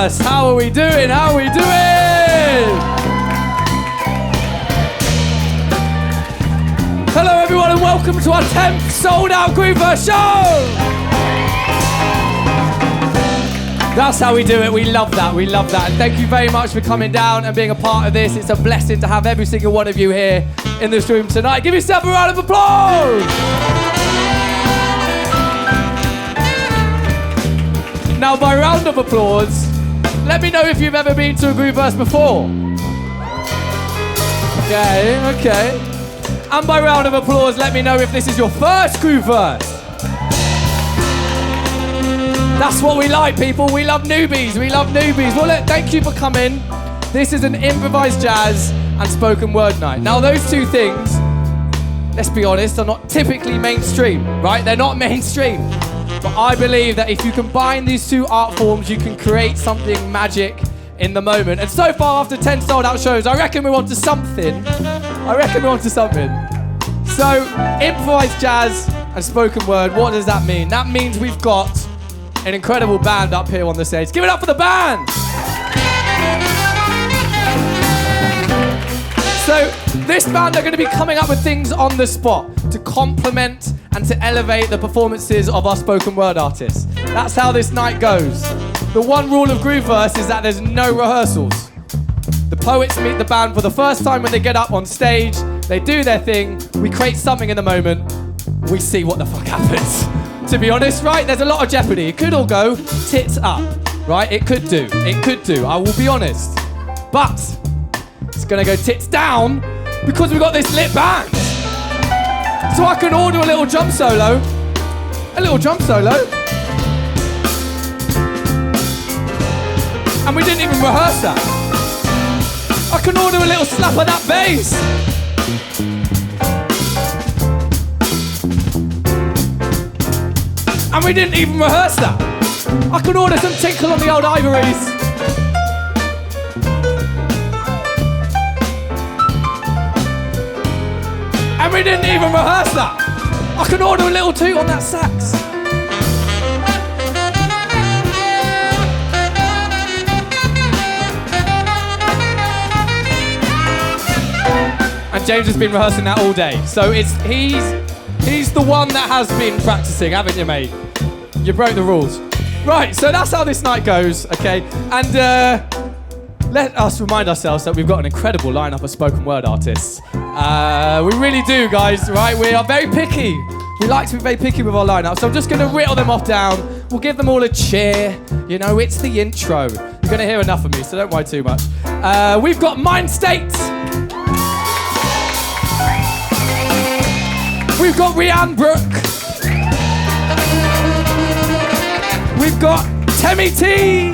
Grooveverse. How are we doing? How are we doing? Hello everyone and welcome to our 10th sold out Grooveverse show! That's how we do it. We love that. We love that. And thank you very much for coming down and being a part of this. It's a blessing to have every single one of you here in this room tonight. Give yourself a round of applause! Now, by round of applause, let me know if you've ever been to a Grooveverse before. Okay. And by round of applause, let me know if this is your first Grooveverse. That's what we like, people. We love newbies. We love newbies. Well, look, thank you for coming. This is an improvised jazz and spoken word night. Now, those two things, let's be honest, are not typically mainstream, right? They're not mainstream. But I believe that if you combine these two art forms, you can create something magic in the moment. And so far, after 10 sold out shows, I reckon we're on to something. So, improvised jazz and spoken word, what does that mean? That means we've got an incredible band up here on the stage. Give it up for the band! So, this band are going to be coming up with things on the spot to complement and to elevate the performances of our spoken word artists. That's how this night goes. The one rule of Grooveverse is that there's no rehearsals. The poets meet the band for the first time when they get up on stage, they do their thing, we create something in the moment, we see what the fuck happens. To be honest, right, there's a lot of jeopardy. It could all go tits up, right? It could do, I will be honest. But it's gonna go tits down because we've got this lit band. So I can order a little drum solo. And we didn't even rehearse that. I can order a little slap of that bass. And we didn't even rehearse that. I could order some tinkle on the old ivories. And we didn't even rehearse that. I can order a little toot on that sax. And James has been rehearsing that all day. So he's the one that has been practicing, haven't you, mate? You broke the rules. Right, so that's how this night goes, okay? And let us remind ourselves that we've got an incredible lineup of spoken word artists. We really do, guys, right? We are very picky. We like to be very picky with our lineup, so I'm just going to whittle them off down. We'll give them all a cheer. You know, it's the intro. You're going to hear enough of me, so don't worry too much. We've got MYNDSTATE. We've got RHIAN, BROOKE. We've got TEMI T.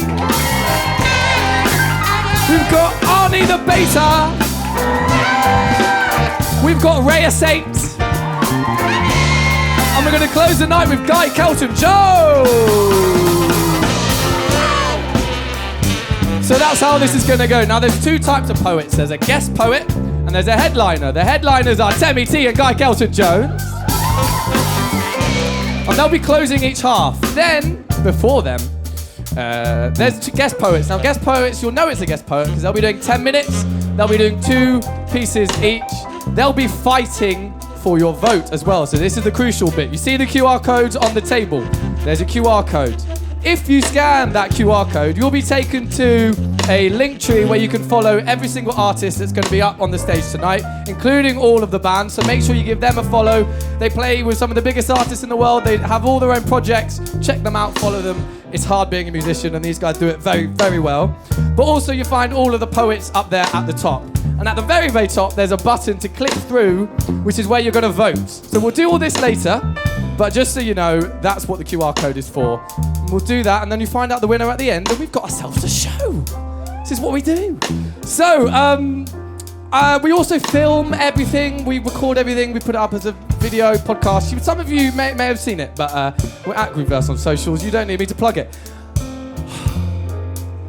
We've got ARNIE the Beta. We've got REYA Saint. And we're going to close the night with KELTON Joe. So that's how this is going to go. Now there's two types of poets. There's a guest poet and there's a headliner. The headliners are TEMI T and KELTON Jones. And they'll be closing each half. Then, before them, there's two guest poets. Now, guest poets, you'll know it's a guest poet because they'll be doing 10 minutes. They'll be doing 2 pieces each. They'll be fighting for your vote as well. So this is the crucial bit. You see the QR codes on the table. There's a QR code. If you scan that QR code, you'll be taken to a link tree where you can follow every single artist that's going to be up on the stage tonight, including all of the bands. So make sure you give them a follow. They play with some of the biggest artists in the world. They have all their own projects. Check them out, follow them. It's hard being a musician, and these guys do it very, very well. But also you find all of the poets up there at the top. And at the very, very top, there's a button to click through, which is where you're going to vote. So we'll do all this later. But just so you know, that's what the QR code is for. And we'll do that, and then you find out the winner at the end, and we've got ourselves a show. This is what we do. So, we also film everything. We record everything. We put it up as a video podcast. Some of you may have seen it, but we're at Grooveverse on socials. You don't need me to plug it.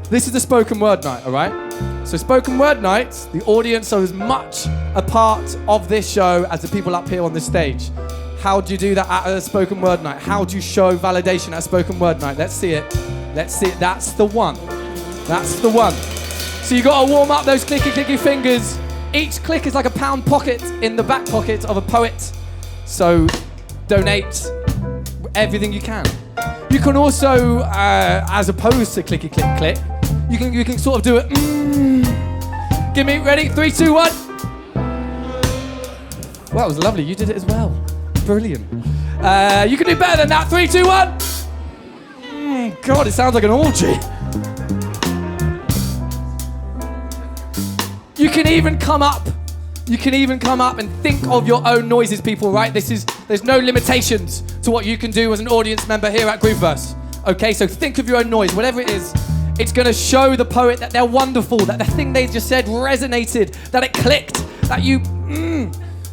This is the spoken word night, all right? So spoken word night, the audience are as much a part of this show as the people up here on the stage. How do you do that at a spoken word night? How do you show validation at a spoken word night? Let's see it. Let's see it. That's the one. That's the one. So you got to warm up those clicky fingers. Each click is like a pound pocket in the back pocket of a poet. So donate everything you can. You can also, as opposed to clicky click, you can sort of do it. Give me, ready? 3, 2, 1. Well, that was lovely. You did it as well. Brilliant. You can do better than that. 3, 2, 1. God, it sounds like an orgy. You can even come up and think of your own noises, people, right? There's no limitations to what you can do as an audience member here at Grooveverse. Okay, so think of your own noise, whatever it is. It's gonna show the poet that they're wonderful, that the thing they just said resonated, that it clicked, that you,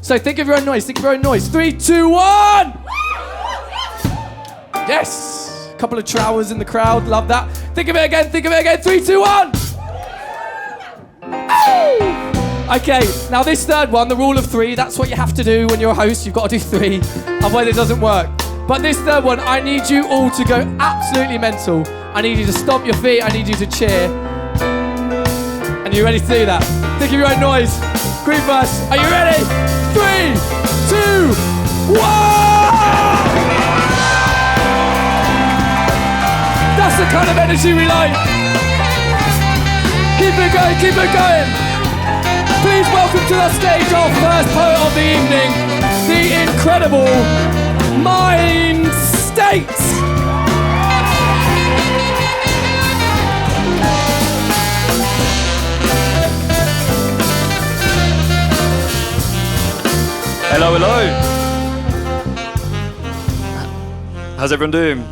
So think of your own noise, 3, 2, 1! Yes! A couple of trowers in the crowd, love that. Think of it again, 3, 2, 1! Okay, now this third one, the rule of 3, that's what you have to do when you're a host. You've got to do 3, otherwise it doesn't work. But this third one, I need you all to go absolutely mental. I need you to stomp your feet, I need you to cheer. And you ready to do that? Think of your own noise. Grooveverse, are you ready? 3, 2, 1! That's the kind of energy we like. Keep it going. Please welcome to the stage our first poet of the evening, the incredible MYNDSTATE. Hello. How's everyone doing?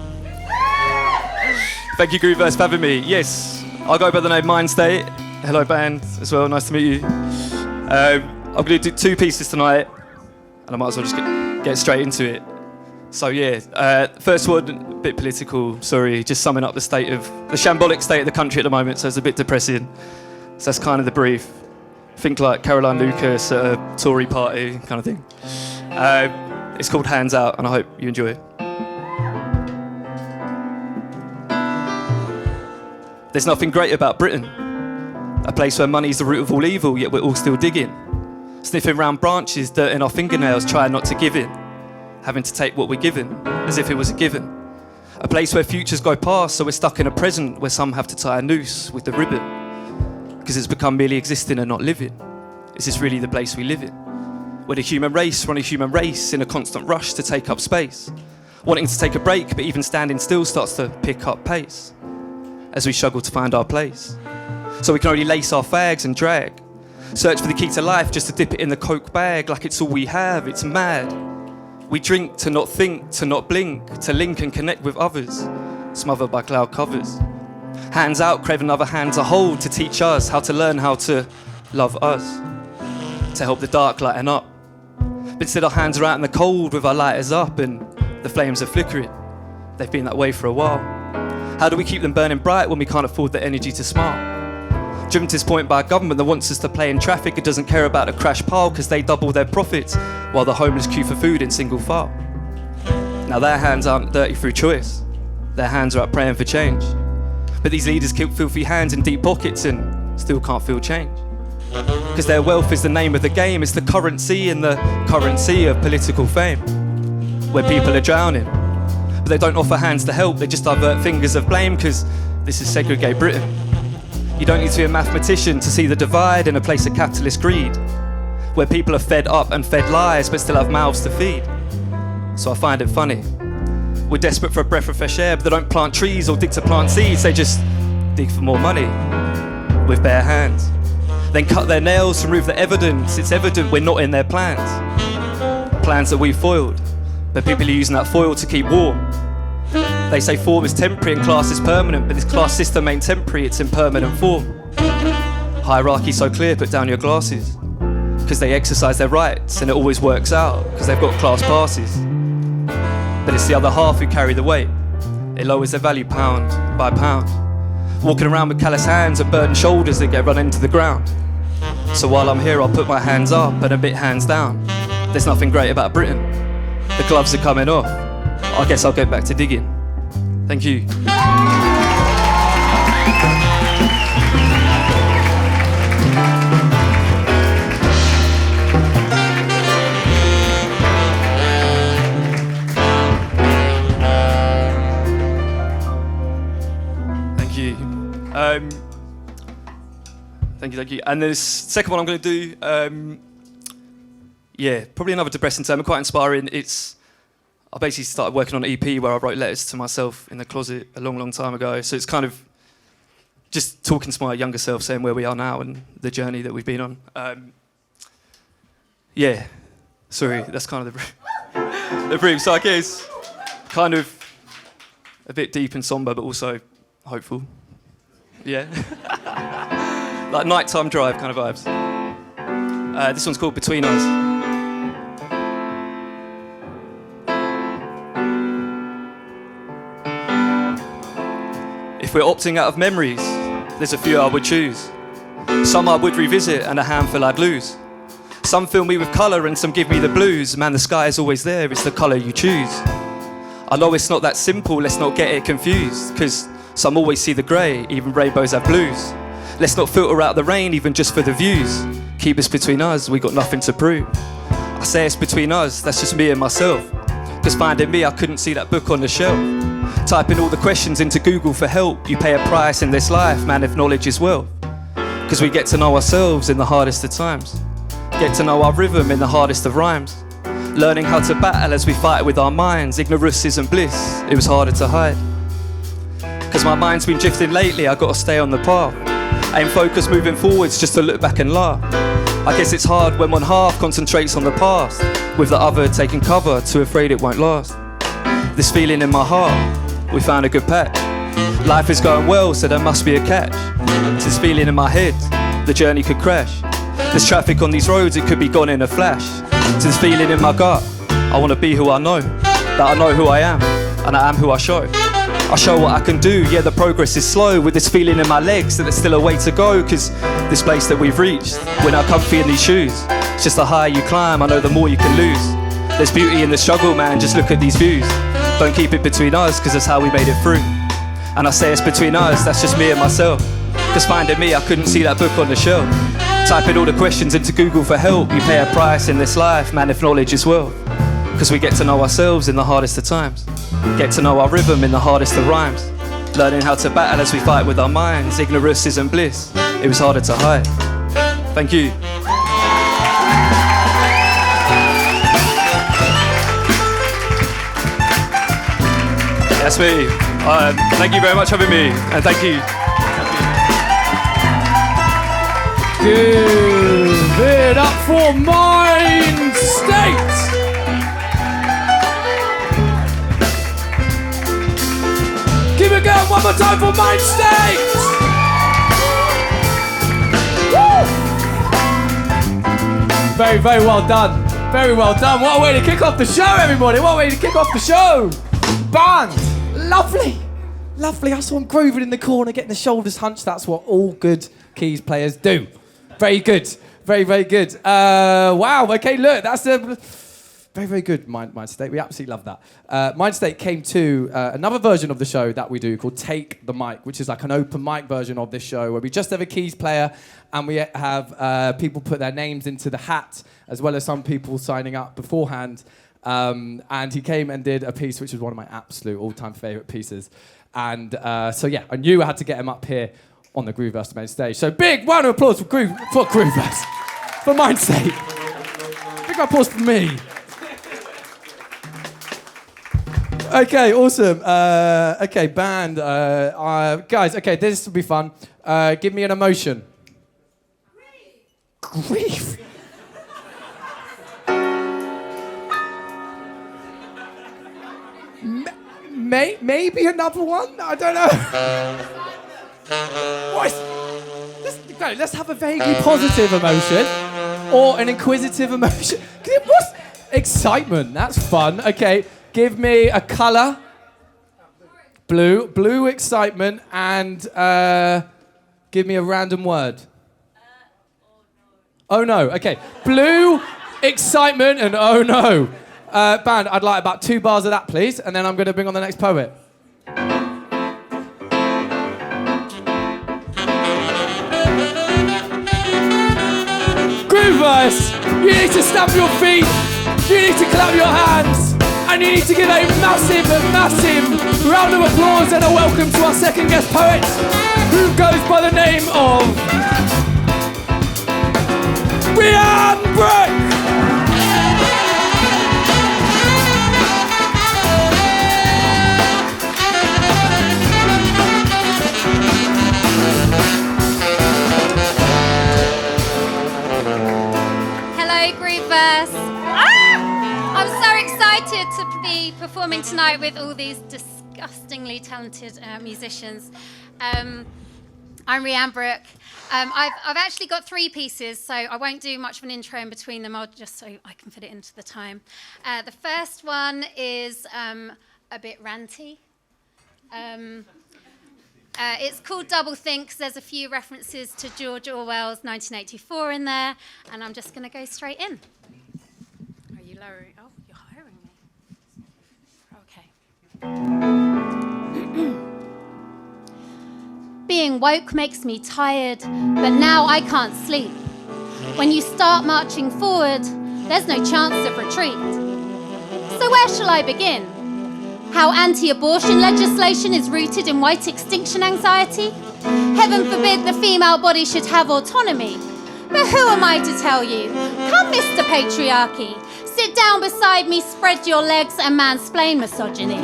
Thank you, Grooveverse, for having me. Yes, I go by the name MYNDSTATE. Hello, band, as well. Nice to meet you. I'm going to do 2 pieces tonight, and I might as well just get straight into it. So yeah, first one, a bit political. Sorry, just summing up the shambolic state of the country at the moment. So it's a bit depressing. So that's kind of the brief. Think like Caroline Lucas at a Tory party kind of thing. It's called Hands Out, and I hope you enjoy it. There's nothing great about Britain. A place where money's the root of all evil, yet we're all still digging. Sniffing round branches, dirt in our fingernails, trying not to give in. Having to take what we're given, as if it was a given. A place where futures go past, so we're stuck in a present where some have to tie a noose with the ribbon. Because it's become merely existing and not living. Is this really the place we live in? We're the human race, we're on a human race in a constant rush to take up space. Wanting to take a break, but even standing still starts to pick up pace. As we struggle to find our place. So we can only lace our fags and drag. Search for the key to life just to dip it in the coke bag like it's all we have, it's mad. We drink to not think, to not blink, to link and connect with others, smothered by cloud covers. Hands out, craving other hands to hold, to teach us how to learn how to love us, to help the dark lighten up. But instead our hands are out in the cold with our lighters up and the flames are flickering. They've been that way for a while. How do we keep them burning bright when we can't afford the energy to smile? Driven to this point by a government that wants us to play in traffic and doesn't care about a crash pile because they double their profits while the homeless queue for food in single file. Now their hands aren't dirty through choice. Their hands are out praying for change. But these leaders keep filthy hands in deep pockets and still can't feel change. Because their wealth is the name of the game, it's the currency and the currency of political fame. Where people are drowning. But they don't offer hands to help, they just divert fingers of blame because this is segregate Britain. You don't need to be a mathematician to see the divide in a place of capitalist greed, where people are fed up and fed lies but still have mouths to feed. So I find it funny. We're desperate for a breath of fresh air, but they don't plant trees or dig to plant seeds, they just dig for more money with bare hands. Then cut their nails to remove the evidence. It's evident we're not in their plans. Plans that we foiled, but people are using that foil to keep warm. They say form is temporary and class is permanent, but this class system ain't temporary, it's in permanent form. Hierarchy so clear, put down your glasses. Because they exercise their rights and it always works out, because they've got class passes. But it's the other half who carry the weight. It lowers their value pound by pound. Walking around with callous hands and burdened shoulders that get run into the ground. So while I'm here, I'll put my hands up and a bit hands down. There's nothing great about Britain. The gloves are coming off. I guess I'll get back to digging. Thank you. Thank you, thank you. And the second one I'm going to do, probably another depressing term, quite inspiring. I basically started working on an EP where I wrote letters to myself in the closet a long, long time ago. So it's kind of just talking to my younger self, saying where we are now and the journey that we've been on. Sorry, that's kind of the brief. So I guess kind of a bit deep and somber, but also hopeful. Yeah. Like nighttime drive kind of vibes. This one's called Between Us. If we're opting out of memories, there's a few I would choose. Some I would revisit and a handful I'd lose. Some fill me with colour and some give me the blues. Man, the sky is always there, it's the colour you choose. I know it's not that simple, let's not get it confused, 'cause some always see the grey, even rainbows have blues. Let's not filter out the rain, even just for the views. Keep this between us, we got nothing to prove. I say it's between us, that's just me and myself. 'Cause finding me, I couldn't see that book on the shelf. Typing all the questions into Google for help. You pay a price in this life, man, if knowledge is wealth. 'Cause we get to know ourselves in the hardest of times. Get to know our rhythm in the hardest of rhymes. Learning how to battle as we fight with our minds. Ignorance isn't bliss, it was harder to hide. 'Cause my mind's been drifting lately, I gotta stay on the path. Aim focus moving forwards just to look back and laugh. I guess it's hard when one half concentrates on the past, with the other taking cover, too afraid it won't last. This feeling in my heart, we found a good patch. Life is going well, so there must be a catch. This feeling in my head, the journey could crash. There's traffic on these roads, it could be gone in a flash. This feeling in my gut, I wanna be who I know, that I know who I am, and I am who I show. I show what I can do, yeah, the progress is slow. With this feeling in my legs that there's still a way to go, 'cause this place that we've reached, we're now comfy in these shoes. It's just the higher you climb, I know the more you can lose. There's beauty in the struggle, man, just look at these views. Don't keep it between us, 'cause that's how we made it through. And I say it's between us, that's just me and myself. 'Cause finding me, I couldn't see that book on the shelf. Typing all the questions into Google for help. You pay a price in this life, man, if knowledge is wealth. 'Cause we get to know ourselves in the hardest of times. Get to know our rhythm in the hardest of rhymes. Learning how to battle as we fight with our minds. Ignorance isn't bliss, it was harder to hide. Thank you. That's me. Thank you very much for having me, and thank you. Give it up for MYNDSTATE! Give it going one more time for MYNDSTATE! Woo! Very, very well done. Very well done. What a way to kick off the show, everybody. What a way to kick off the show. Band. Lovely. Lovely. I saw him grooving in the corner, getting the shoulders hunched. That's what all good keys players do. Very good. Very, very good. Wow. Okay, look. That's a very, very good MYNDSTATE. We absolutely love that. MYNDSTATE came to another version of the show that we do called Take the Mic, which is like an open mic version of this show where we just have a keys player and we have people put their names into the hat, as well as some people signing up beforehand. And he came and did a piece which is one of my absolute all-time favourite pieces. And so yeah, I knew I had to get him up here on the Grooveverse main stage. So big round of applause for Grooveverse, for MYNDSTATE. Big round of applause for me. Okay, awesome. Okay, band. Guys, okay, this will be fun. Give me an emotion. Grief. Maybe another one? I don't know. Let's have a vaguely positive emotion or an inquisitive emotion. What's excitement? That's fun. Okay, give me a colour. Blue. Blue excitement, and give me a random word. Oh no. Okay. Blue excitement and oh no. Band, I'd like about 2 bars of that, please, and then I'm going to bring on the next poet. Grooveverse, you need to stamp your feet, you need to clap your hands, and you need to give a massive, massive round of applause and a welcome to our second guest poet, who goes by the name of RHIAN, BROOKE. I'm so excited to be performing tonight with all these disgustingly talented musicians. I'm RHIAN, BROOKE. I've actually got 3 pieces, so I won't do much of an intro in between them. I'll just so I can fit it into the time. The first one is a bit ranty. It's called Double Think 'cause there's a few references to George Orwell's 1984 in there, and I'm just going to go straight in. Are you lowering? Oh, you're hiring me. Okay. Being woke makes me tired, but now I can't sleep. When you start marching forward, there's no chance of retreat. So where shall I begin? How anti-abortion legislation is rooted in white extinction anxiety? Heaven forbid the female body should have autonomy. But who am I to tell you? Come, Mr. Patriarchy. Sit down beside me, spread your legs and mansplain misogyny.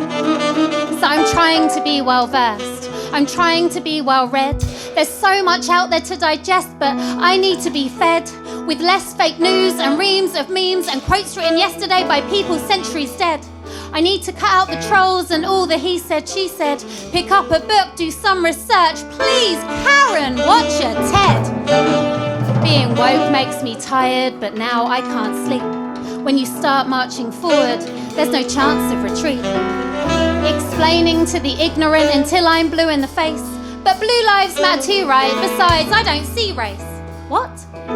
So I'm trying to be well-versed. I'm trying to be well-read. There's so much out there to digest, but I need to be fed with less fake news and reams of memes and quotes written yesterday by people centuries dead. I need to cut out the trolls and all the he said, she said. Pick up a book, do some research. Please, Karen, watch a TED. Being woke makes me tired, but now I can't sleep. When you start marching forward, there's no chance of retreat. Explaining to the ignorant until I'm blue in the face. But blue lives matter too, right? Besides, I don't see race. What?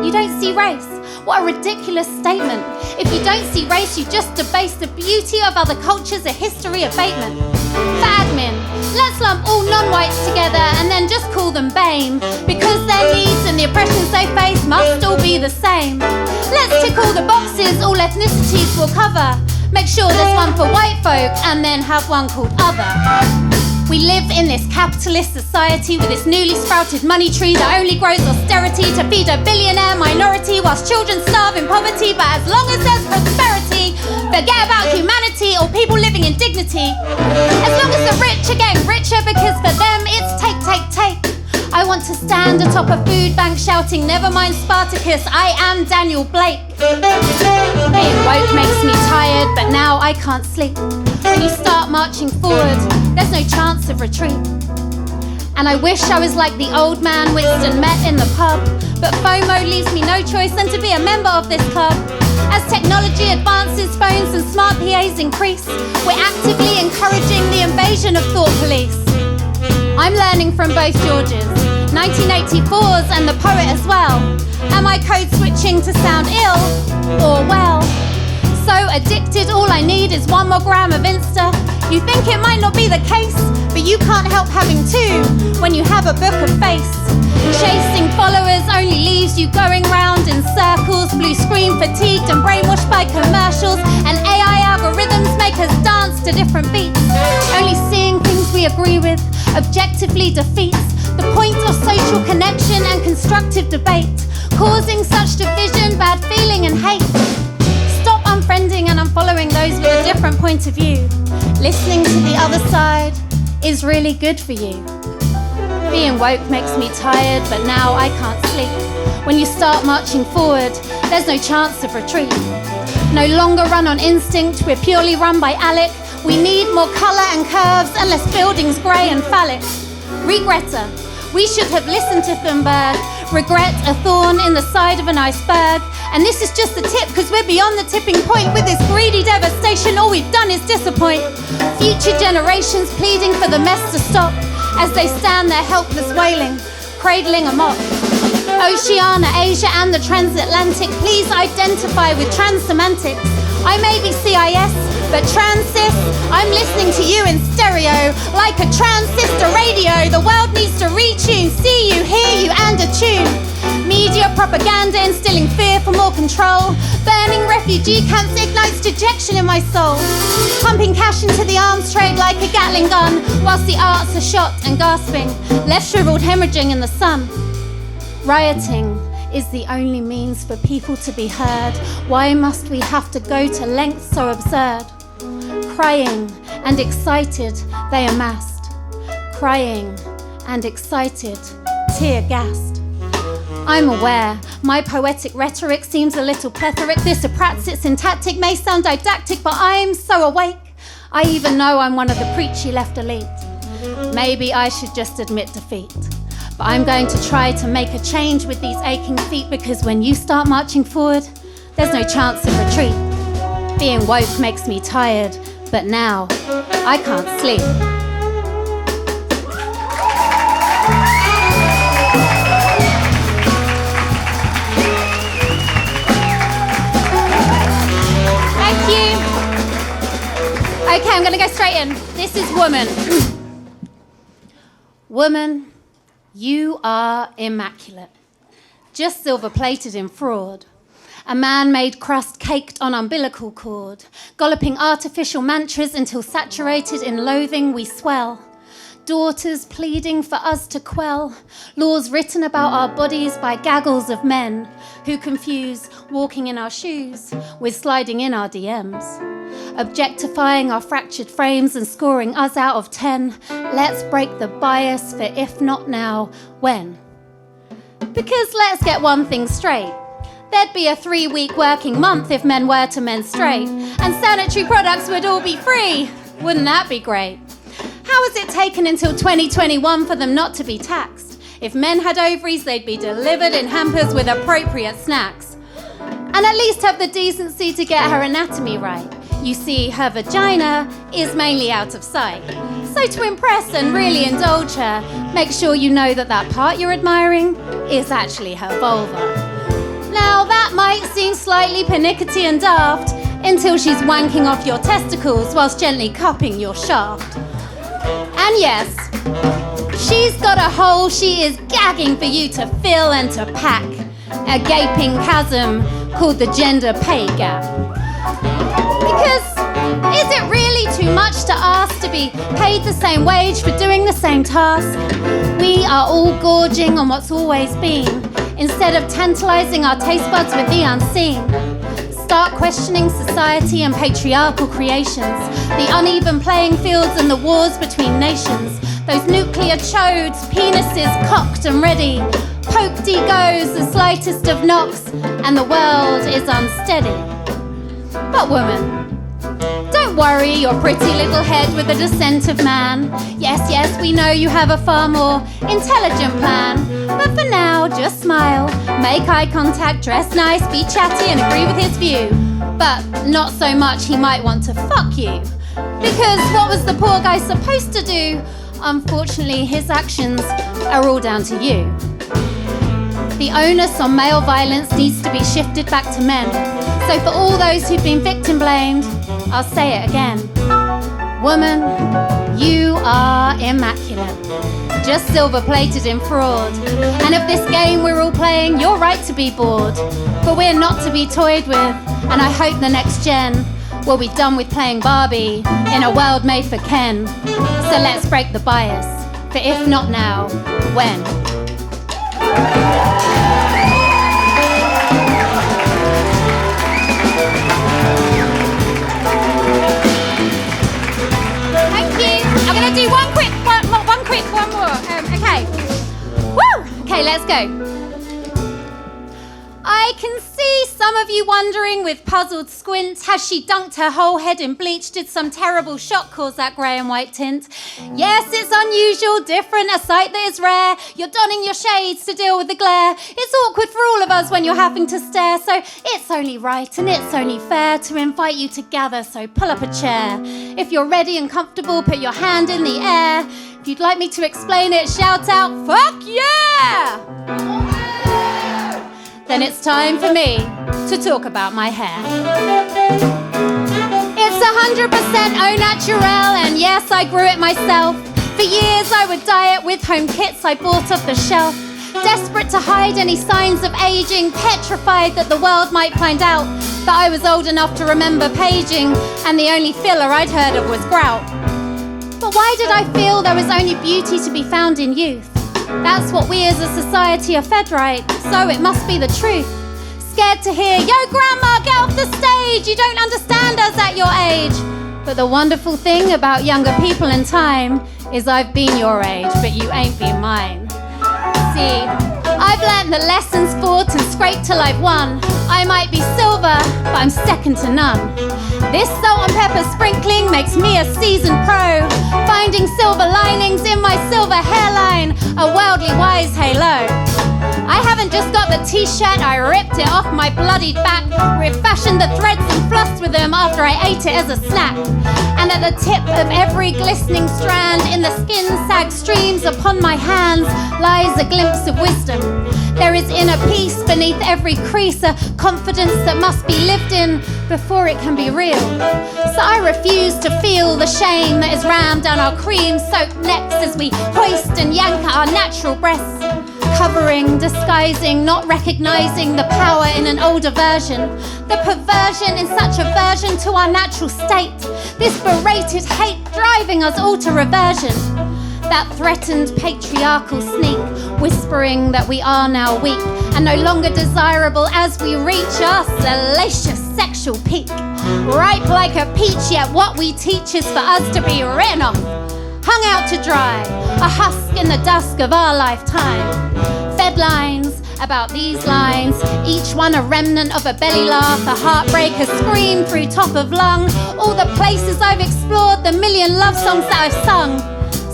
You don't see race? What a ridiculous statement. If you don't see race, you just debase the beauty of other cultures, a history abatement. For admin, let's lump all non-whites together and then just call them BAME, because their needs and the oppressions they face must all be the same. Let's tick all the boxes all ethnicities will cover. Make sure there's one for white folk and then have one called other. We live in this capitalist society with this newly sprouted money tree that only grows austerity to feed a billionaire minority whilst children starve in poverty. But as long as there's prosperity, forget about humanity or people living in dignity. As long as the rich are getting richer, because for them it's take, take, take. I want to stand atop a food bank shouting, never mind Spartacus, I am Daniel Blake. Being woke makes me tired, but now I can't sleep. When you start marching forward, there's no chance of retreat. And I wish I was like the old man Winston met in the pub, but FOMO leaves me no choice than to be a member of this club. As technology advances, phones and smart PAs increase, we're actively encouraging the invasion of thought police. I'm learning from both Georges, 1984's and the poet as well. Am I code switching to sound ill or well? So addicted, all I need is 1 more gram of Insta. You think it might not be the case, but you can't help having 2 when you have a book of face. Chasing followers only leaves you going round in circles, blue screen fatigued and brainwashed by commercials, and AI algorithms make us dance to different beats. Only seeing things we agree with objectively defeats the point of social connection and constructive debate, causing such division, bad feeling and hate. Stop unfriending and unfollowing those with a different point of view. Listening to the other side is really good for you. Being woke makes me tired, but now I can't sleep. When you start marching forward, there's no chance of retreat. No longer run on instinct, we're purely run by Alec. We need more colour and curves and less buildings grey and phallic. Regretta, we should have listened to Thunberg. Regret, a thorn in the side of an iceberg. And this is just the tip, because we're beyond the tipping point. With this greedy devastation, all we've done is disappoint future generations, pleading for the mess to stop as they stand there helpless wailing, cradling a mop. Oceania, Asia and the transatlantic, please identify with trans semantics. I may be CIS, but trans cis, I'm listening to you in stereo, like a transistor radio. The world needs to retune, see you, hear you and attune. Media propaganda instilling fear for more control. Burning refugee camps ignites dejection in my soul. Pumping cash into the arms trade like a Gatling gun, whilst the arts are shot and gasping, left shriveled hemorrhaging in the sun. Rioting, is the only means for people to be heard. Why must we have to go to lengths so absurd? Crying and excited, they amassed. Crying and excited, tear-gassed. I'm aware my poetic rhetoric seems a little plethoric. This apraxic syntactic may sound didactic, but I'm so awake. I even know I'm one of the preachy left elite. Maybe I should just admit defeat. But I'm going to try to make a change with these aching feet, because when you start marching forward, there's no chance of retreat. Being woke makes me tired, but now I can't sleep. Thank you. Okay, I'm going to go straight in. This is Woman. Woman, you are immaculate, just silver-plated in fraud. A man-made crust caked on umbilical cord, golloping artificial mantras until saturated in loathing we swell. Daughters pleading for us to quell laws written about our bodies by gaggles of men who confuse walking in our shoes with sliding in our DMs. Objectifying our fractured frames and scoring us out of 10. Let's break the bias for if not now, when? Because let's get one thing straight. There'd be a 3-week working month if men were to menstruate, and sanitary products would all be free. Wouldn't that be great? How has it taken until 2021 for them not to be taxed? If men had ovaries, they'd be delivered in hampers with appropriate snacks. And at least have the decency to get her anatomy right. You see, her vagina is mainly out of sight. So to impress and really indulge her, make sure you know that that part you're admiring is actually her vulva. Now that might seem slightly pernickety and daft until she's wanking off your testicles whilst gently cupping your shaft. And yes, she's got a hole she is gagging for you to fill and to pack. A gaping chasm called the gender pay gap. Because is it really too much to ask to be paid the same wage for doing the same task? We are all gorging on what's always been, instead of tantalizing our taste buds with the unseen. Start questioning society and patriarchal creations, the uneven playing fields and the wars between nations. Those nuclear chodes, penises cocked and ready. Poked egos, the slightest of knocks, and the world is unsteady. But woman, don't worry your pretty little head with the descent of man. Yes, we know you have a far more intelligent plan. But for now, just smile, make eye contact, dress nice, be chatty and agree with his view. But not so much he might want to fuck you. Because what was the poor guy supposed to do? Unfortunately, his actions are all down to you. The onus on male violence needs to be shifted back to men. So for all those who've been victim blamed, I'll say it again. Woman, you are immaculate. Just silver-plated in fraud. And of this game we're all playing, you're right to be bored. But we're not to be toyed with, and I hope the next gen will be done with playing Barbie in a world made for Ken. So let's break the bias, for if not now, when? I'm gonna do one more. Okay. Woo! Okay, let's go. I can see some of you wondering with puzzled squints, has she dunked her whole head in bleach? Did some terrible shock cause that grey and white tint? Yes, it's unusual, different, a sight that is rare. You're donning your shades to deal with the glare. It's awkward for all of us when you're having to stare, so it's only right and it's only fair to invite you to gather, so pull up a chair. If you're ready and comfortable, put your hand in the air. If you'd like me to explain it, shout out, fuck yeah! Then it's time for me to talk about my hair. It's 100% au naturel, and yes, I grew it myself. For years I would dye it with home kits I bought off the shelf. Desperate to hide any signs of aging, petrified that the world might find out that I was old enough to remember paging, and the only filler I'd heard of was grout. But why did I feel there was only beauty to be found in youth? That's what we as a society are fed, right? So it must be the truth. Scared to hear, yo grandma, get off the stage, you don't understand us at your age. But the wonderful thing about younger people in time is I've been your age, but you ain't been mine. See, I've learned the lessons fought and scraped till I've won. I might be silver, but I'm second to none. This salt and pepper sprinkling makes me a seasoned pro, finding silver linings in my silver hairline, a worldly wise halo. I haven't just got the t-shirt, I ripped it off my bloodied back, refashioned the threads and flossed with them after I ate it as a snack. And at the tip of every glistening strand, in the skin sag streams upon my hands, lies a glimpse of wisdom. There is inner peace beneath every crease, a confidence that must be lived in before it can be real. So I refuse to feel the shame that is rammed down our cream-soaked necks as we hoist and yank at our natural breasts. Covering, disguising, not recognizing the power in an older version. The perversion in such aversion to our natural state. This berated hate driving us all to reversion. That threatened patriarchal sneak, whispering that we are now weak and no longer desirable as we reach our salacious sexual peak. Ripe like a peach, yet what we teach is for us to be written off, hung out to dry, a husk in the dusk of our lifetime. Fed lines about these lines, each one a remnant of a belly laugh, a heartbreaker scream through top of lung, all the places I've explored, the million love songs that I've sung.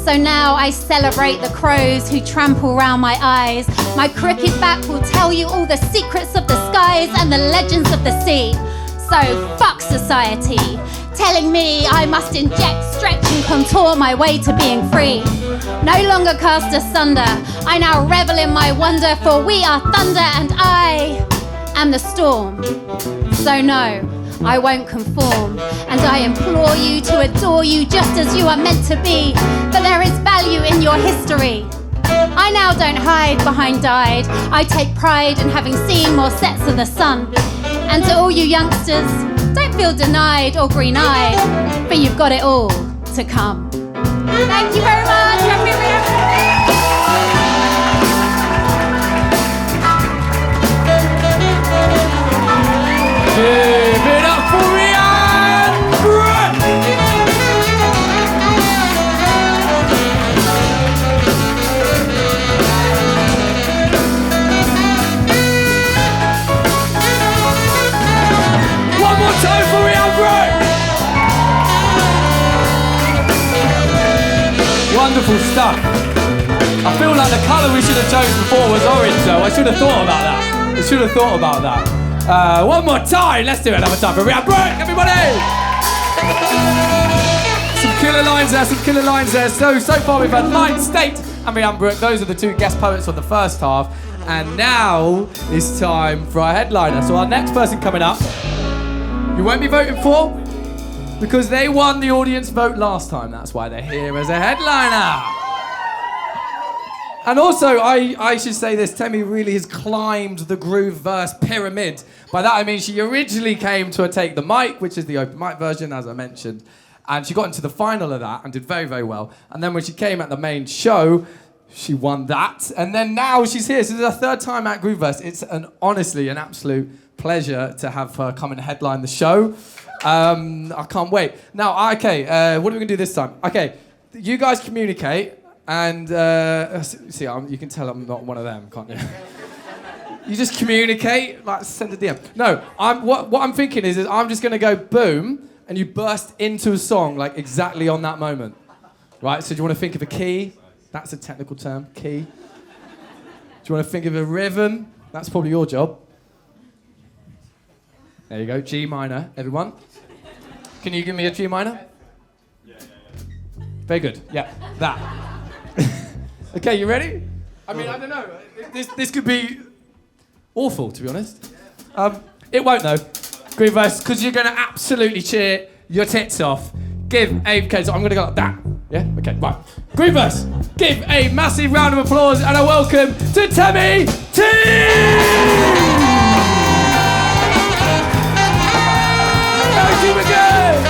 So now I celebrate the crows who trample round my eyes. My crooked back will tell you all the secrets of the skies and the legends of the sea. So fuck society, telling me I must inject, stretch and contour my way to being free. No longer cast asunder, I now revel in my wonder, for we are thunder and I am the storm. So no, I won't conform, and I implore you to adore you just as you are meant to be, but there is value in your history. I now don't hide behind dyed, I take pride in having seen more sets of the sun. And to all you youngsters, don't feel denied or green-eyed, but you've got it all to come. Thank you very much. Give it up for RHIAN! One more time for RHIAN! Wonderful stuff. I feel like the colour we should have chosen before was orange, though. I should have thought about that. One more time. Let's do it another time for RHIAN. BROOKE, everybody! Some killer lines there. So far we've had MYNDSTATE and RHIAN BROOKE. Those are the two guest poets on the first half. And now it's time for our headliner. So our next person coming up, you won't be voting for, because they won the audience vote last time. That's why they're here as a headliner. And also, I should say this, TEMI really has climbed the groove verse pyramid. By that I mean she originally came to Take the Mic, which is the open mic version, as I mentioned. And she got into the final of that and did very, very well. And then when she came at the main show, she won that. And then now she's here. So this is her third time at Grooveverse. It's honestly an absolute pleasure to have her come and headline the show. I can't wait. Now, okay, what are we going to do this time? Okay, you guys communicate. And see, you can tell I'm not one of them, can't you? You just communicate, like send a DM. No, what I'm thinking is I'm just gonna go boom, and you burst into a song like exactly on that moment, right? So do you want to think of a key? That's a technical term, key. Do you want to think of a rhythm? That's probably your job. There you go, G minor, everyone. Can you give me a G minor? Yeah. Very good. Yeah, that. Okay, you ready? I mean, I don't know. This could be awful, to be honest. It won't, though. Grooveverse, because you're going to absolutely cheer your tits off. Okay, so I'm going to go like that. Yeah? Okay, right. Grooveverse, give a massive round of applause and a welcome to TEMI T! Thank you again!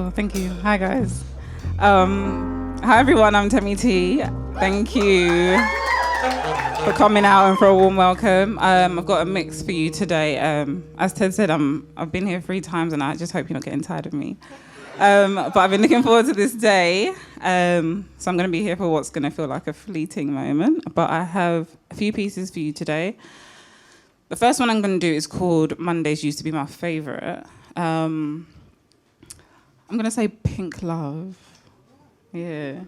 Oh, thank you. Hi, guys. Hi, everyone. I'm TEMI T. Thank you for coming out and for a warm welcome. I've got a mix for you today. As Ted said, I've been here 3 times, and I just hope you're not getting tired of me. But I've been looking forward to this day. So I'm going to be here for what's going to feel like a fleeting moment. But I have a few pieces for you today. The first one I'm going to do is called Mondays Used to Be My Favourite. I'm going to say Pink Love. Yeah.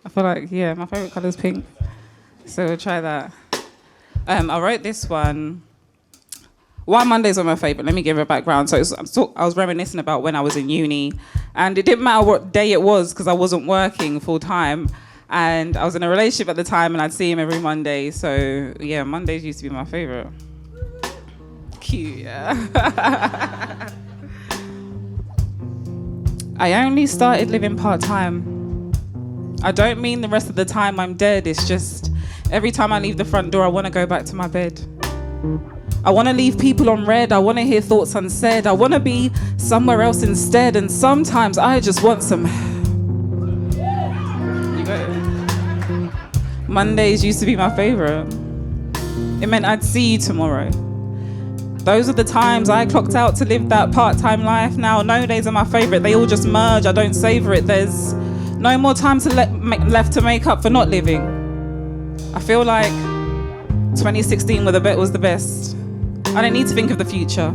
I feel like, my favourite colour is pink. So we'll try that. I wrote this one. Why Mondays are my favourite? Let me give a background. So I was reminiscing about when I was in uni, and it didn't matter what day it was because I wasn't working full time, and I was in a relationship at the time, and I'd see him every Monday. So yeah, Mondays used to be my favourite. Cute, yeah. I only started living part-time. I don't mean the rest of the time I'm dead. It's just every time I leave the front door, I want to go back to my bed. I want to leave people on red. I want to hear thoughts unsaid. I want to be somewhere else instead. And sometimes I just want some... You got it. Mondays used to be my favourite. It meant I'd see you tomorrow. Those are the times I clocked out to live that part-time life. Now, no days are my favourite. They all just merge. I don't savour it. There's no more time left to make up for not living. I feel like 2016 was the best. I didn't need to think of the future.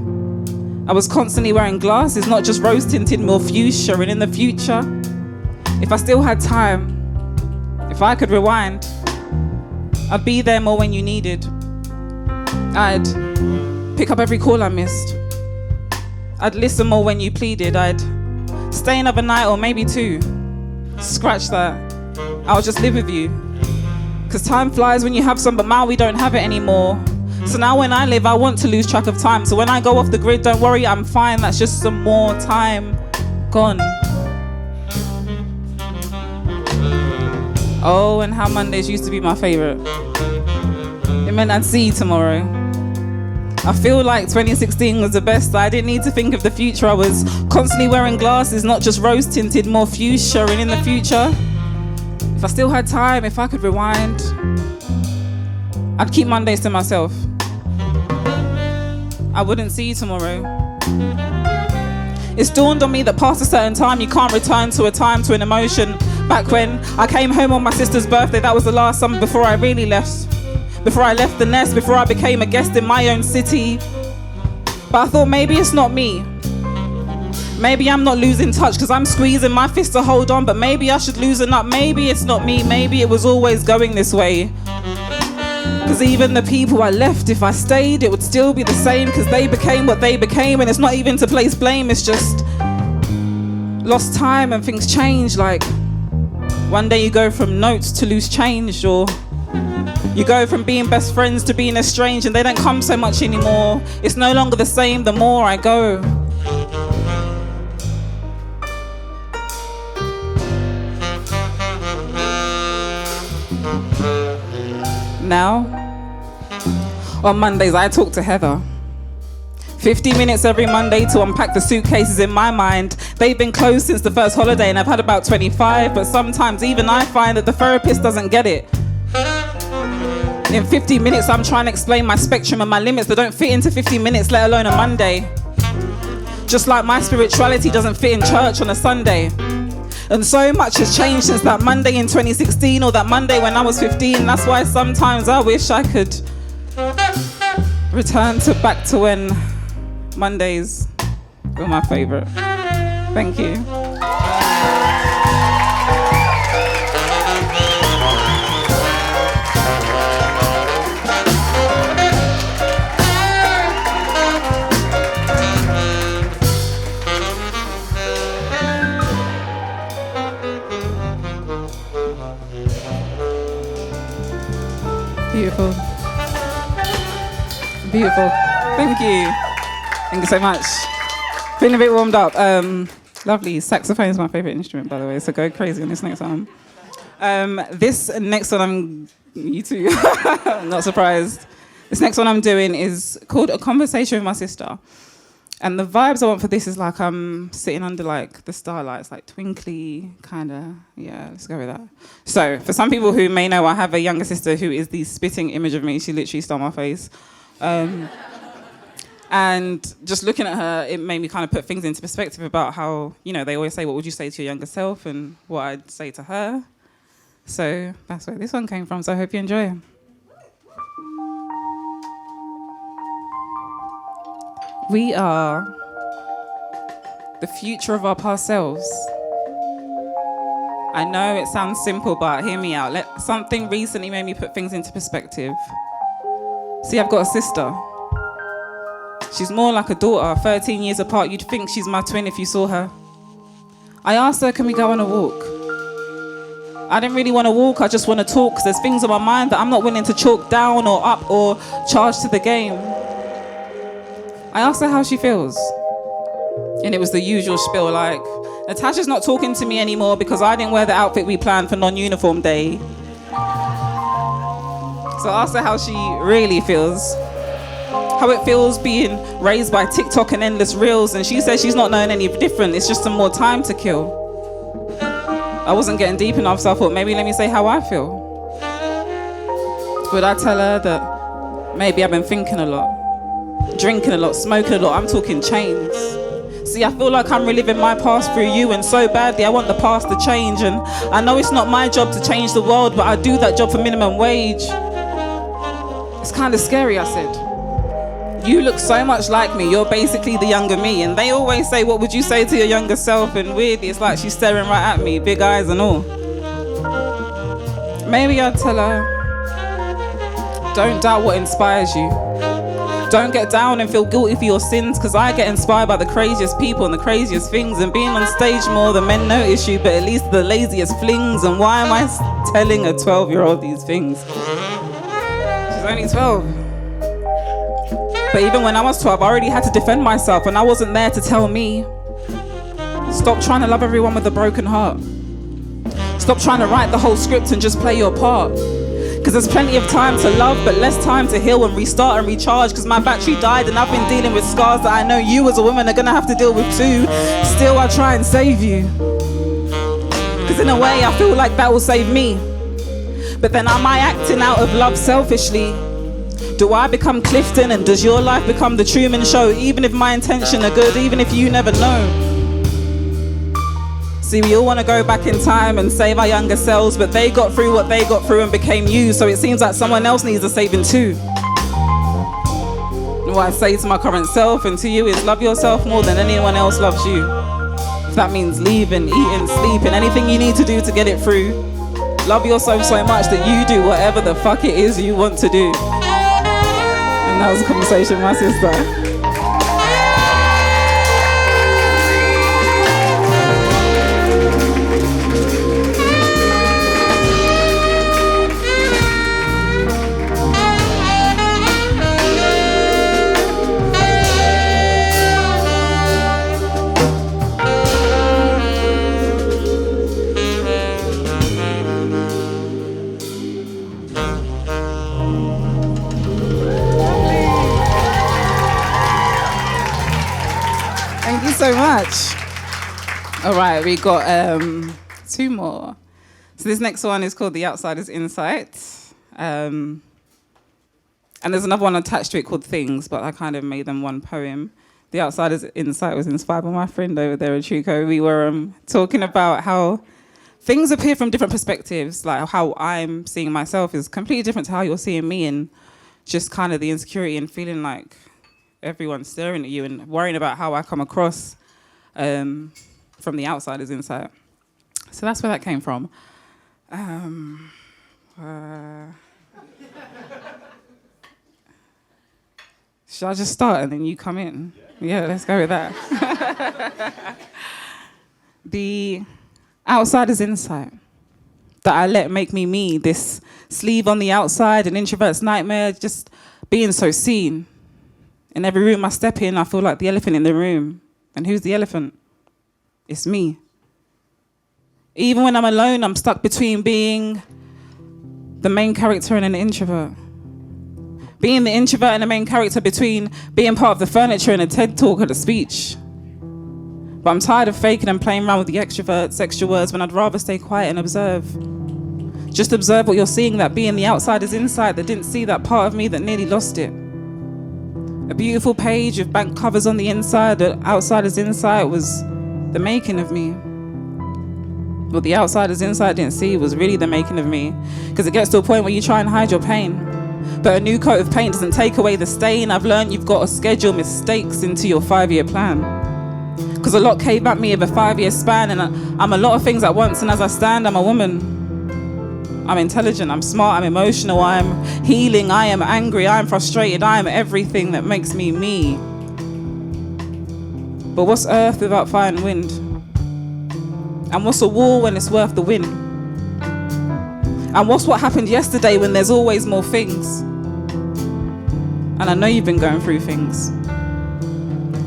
I was constantly wearing glasses, not just rose-tinted, more fuchsia. And in the future, if I still had time, if I could rewind, I'd be there more when you needed. I'd pick up every call I missed. I'd listen more when you pleaded. I'd stay another night or maybe 2. Scratch that. I'll just live with you. Cause time flies when you have some, but now we don't have it anymore. So now when I live, I want to lose track of time. So when I go off the grid, don't worry, I'm fine. That's just some more time gone. Oh, and how Mondays used to be my favourite. It meant I'd see you tomorrow. I feel like 2016 was the best. I didn't need to think of the future. I was constantly wearing glasses, not just rose-tinted, more fuchsia. And in the future, if I still had time, if I could rewind, I'd keep Mondays to myself. I wouldn't see you tomorrow. It's dawned on me that past a certain time, you can't return to a time, to an emotion. Back when I came home on my sister's birthday, that was the last summer before I really left. Before I left the nest, before I became a guest in my own city. But I thought maybe it's not me. Maybe I'm not losing touch because I'm squeezing my fist to hold on, but maybe I should loosen up. Maybe it's not me. Maybe it was always going this way. Because even the people I left, if I stayed, it would still be the same because they became what they became. And it's not even to place blame, it's just lost time and things change. Like one day you go from notes to loose change, or you go from being best friends to being estranged, and they don't come so much anymore. It's no longer the same the more I go. Now, on Mondays, I talk to Heather. 50 minutes every Monday to unpack the suitcases in my mind. They've been closed since the first holiday, and I've had about 25, but sometimes even I find that the therapist doesn't get it. In 50 minutes, I'm trying to explain my spectrum and my limits that don't fit into 50 minutes, let alone a Monday. Just like my spirituality doesn't fit in church on a Sunday. And so much has changed since that Monday in 2016 or that Monday when I was 15. That's why sometimes I wish I could return back to when Mondays were my favourite. Thank you. Beautiful. Beautiful. Thank you. Thank you so much. Feeling a bit warmed up. Lovely. Saxophone is my favourite instrument, by the way, so go crazy on this next one. This next one, you too, not surprised. This next one I'm doing is called A Conversation with My Sister. And the vibes I want for this is like I'm sitting under like the starlights, like twinkly kind of. Yeah, let's go with that. So for some people who may know, I have a younger sister who is the spitting image of me. She literally stole my face. And just looking at her, it made me kind of put things into perspective about how, you know, they always say, what would you say to your younger self, and what I'd say to her. So that's where this one came from. So I hope you enjoy it. We are the future of our past selves. I know it sounds simple, but hear me out. Something recently made me put things into perspective. See, I've got a sister. She's more like a daughter, 13 years apart. You'd think she's my twin if you saw her. I asked her, can we go on a walk? I didn't really want to walk, I just want to talk, because there's things on my mind that I'm not willing to chalk down or up or charge to the game. I asked her how she feels. And it was the usual spiel, like, Natasha's not talking to me anymore because I didn't wear the outfit we planned for non-uniform day. So I asked her how she really feels. How it feels being raised by TikTok and endless reels, and she says she's not knowing any different, it's just some more time to kill. I wasn't getting deep enough, so I thought maybe let me say how I feel. Would I tell her that maybe I've been thinking a lot, drinking a lot, smoking a lot, I'm talking chains. See, I feel like I'm reliving my past through you, and so badly I want the past to change. And I know it's not my job to change the world, but I do that job for minimum wage. It's kind of scary, I said. You look so much like me, you're basically the younger me. And they always say, what would you say to your younger self? And weirdly, it's like she's staring right at me, big eyes and all. Maybe I'd tell her, don't doubt what inspires you. Don't get down and feel guilty for your sins, because I get inspired by the craziest people and the craziest things. And being on stage more than men notice you, but at least the laziest flings. And why am I telling a 12-year-old these things? She's only 12. But even when I was 12, I already had to defend myself, and I wasn't there to tell me, stop trying to love everyone with a broken heart. Stop trying to write the whole script and just play your part. Because there's plenty of time to love, but less time to heal and restart and recharge. Because my battery died and I've been dealing with scars that I know you as a woman are going to have to deal with too. Still, I try and save you. Because in a way, I feel like that will save me. But then am I acting out of love selfishly? Do I become Clifton, and does your life become the Truman Show? Even if my intention are good, even if you never know. See, we all want to go back in time and save our younger selves, but they got through what they got through and became you, so it seems like someone else needs a saving too. And what I say to my current self and to you is love yourself more than anyone else loves you. If that means leaving, eating, sleeping, anything you need to do to get it through. Love yourself so much that you do whatever the fuck it is you want to do. And that was a conversation with my sister. So much. All right, we got 2 more. So this next one is called The Outsider's Insight. And there's another one attached to it called Things, but I kind of made them one poem. The Outsider's Insight was inspired by my friend over there at Trico. We were talking about how things appear from different perspectives, like how I'm seeing myself is completely different to how you're seeing me, and just kind of the insecurity and feeling like everyone's staring at you and worrying about how I come across from the outsider's insight. So that's where that came from. Should I just start and then you come in? Yeah, let's go with that. The outsider's insight that I let make me me, this sleeve on the outside, an introvert's nightmare, just being so seen. In every room I step in, I feel like the elephant in the room. And who's the elephant? It's me. Even when I'm alone, I'm stuck between being the main character and an introvert. Being the introvert and the main character between being part of the furniture and a TED talk or a speech. But I'm tired of faking and playing around with the extroverts, extra words, when I'd rather stay quiet and observe. Just observe what you're seeing, that being the outsider's insight that didn't see that part of me that nearly lost it. A beautiful page with bank covers on the inside, the outsider's insight was the making of me. What the outsider's insight didn't see was really the making of me. Because it gets to a point where you try and hide your pain. But a new coat of paint doesn't take away the stain. I've learned you've got to schedule mistakes into your 5-year plan. Because a lot came at me over a 5-year span, and I'm a lot of things at once, and as I stand, I'm a woman. I'm intelligent, I'm smart, I'm emotional, I'm healing, I am angry, I am frustrated, I am everything that makes me me. But what's earth without fire and wind? And what's a war when it's worth the win? And what's what happened yesterday when there's always more things? And I know you've been going through things.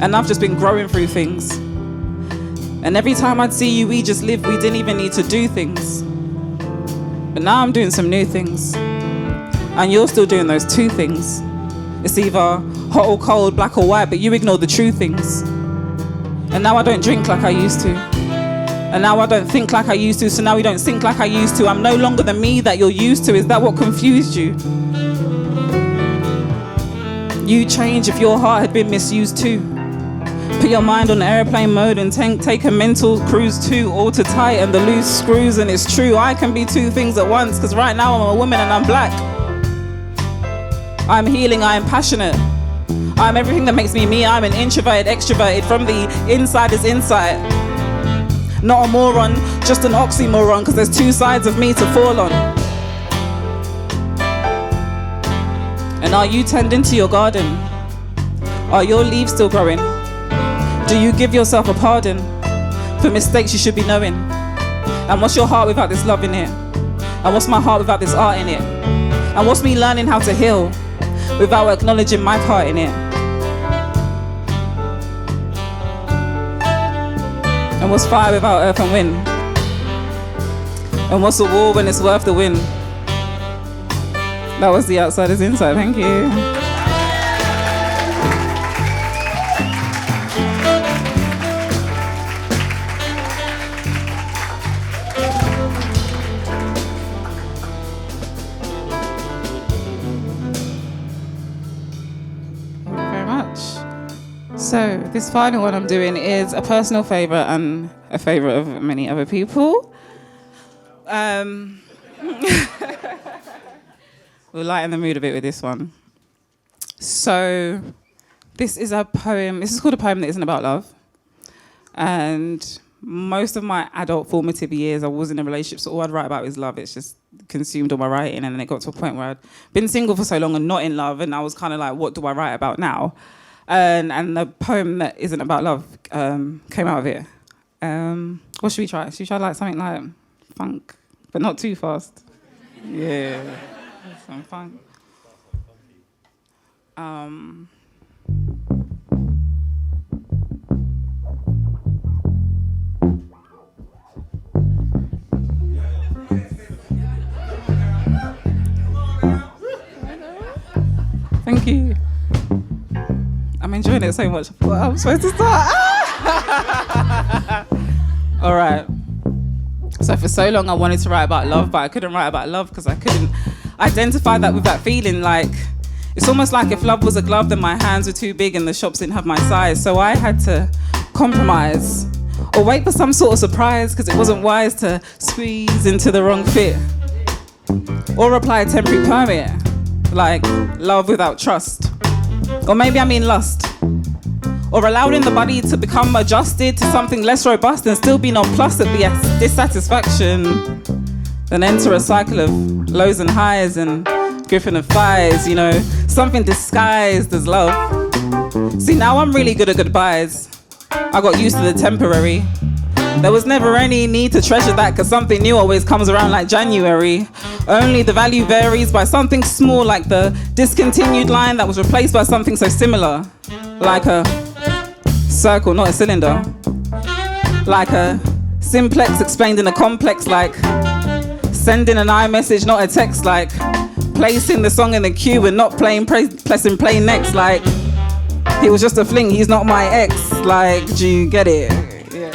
And I've just been growing through things. And every time I'd see you, we just lived, we didn't even need to do things. But now I'm doing some new things. And you're still doing those two things. It's either hot or cold, black or white, but you ignore the true things. And now I don't drink like I used to. And now I don't think like I used to, so now we don't think like I used to. I'm no longer the me that you're used to. Is that what confused you? You change if your heart had been misused too. Put your mind on airplane mode and take a mental cruise too, all to tighten the loose screws. And it's true, I can be two things at once, because right now I'm a woman and I'm black. I'm healing, I am passionate. I'm everything that makes me me. I'm an introverted, extroverted from the insider's insight. Not a moron, just an oxymoron, because there's two sides of me to fall on. And are you tending to your garden? Are your leaves still growing? Do you give yourself a pardon for mistakes you should be knowing? And what's your heart without this love in it? And what's my heart without this art in it? And what's me learning how to heal without acknowledging my part in it? And what's fire without earth and wind? And what's a war when it's worth the win? That was the outsider's insight. Thank you. So this final one I'm doing is a personal favourite and a favourite of many other people. We'll lighten the mood a bit with this one. So this is a poem. This is called a poem that isn't about love. And most of my adult formative years, I was in a relationship, so all I'd write about is love. It's just consumed all my writing. And then it got to a point where I'd been single for so long and not in love, and I was kind of like, what do I write about now? And the poem that isn't about love came out of it. What should we try? Should we try like something like funk, but not too fast? Yeah, some funk. Thank you. I'm enjoying it so much. I thought I'm supposed to start. All right. So for so long I wanted to write about love, but I couldn't write about love because I couldn't identify that with that feeling. Like, it's almost like if love was a glove, then my hands were too big and the shops didn't have my size. So I had to compromise or wait for some sort of surprise, because it wasn't wise to squeeze into the wrong fit or apply a temporary permit, like love without trust. Or maybe I mean lust. Or allowing the body to become adjusted to something less robust and still be nonplussed at the dissatisfaction. Then enter a cycle of lows and highs and gripping of thighs, you know, something disguised as love. See, now I'm really good at goodbyes. I got used to the temporary. There was never any need to treasure that, because something new always comes around like January. Only the value varies by something small, like the discontinued line that was replaced by something so similar. Like a circle, not a cylinder. Like a simplex explained in a complex, like sending an iMessage, not a text, like placing the song in the queue and not pressing play next. Like, he was just a fling, he's not my ex. Like, do you get it? Yeah.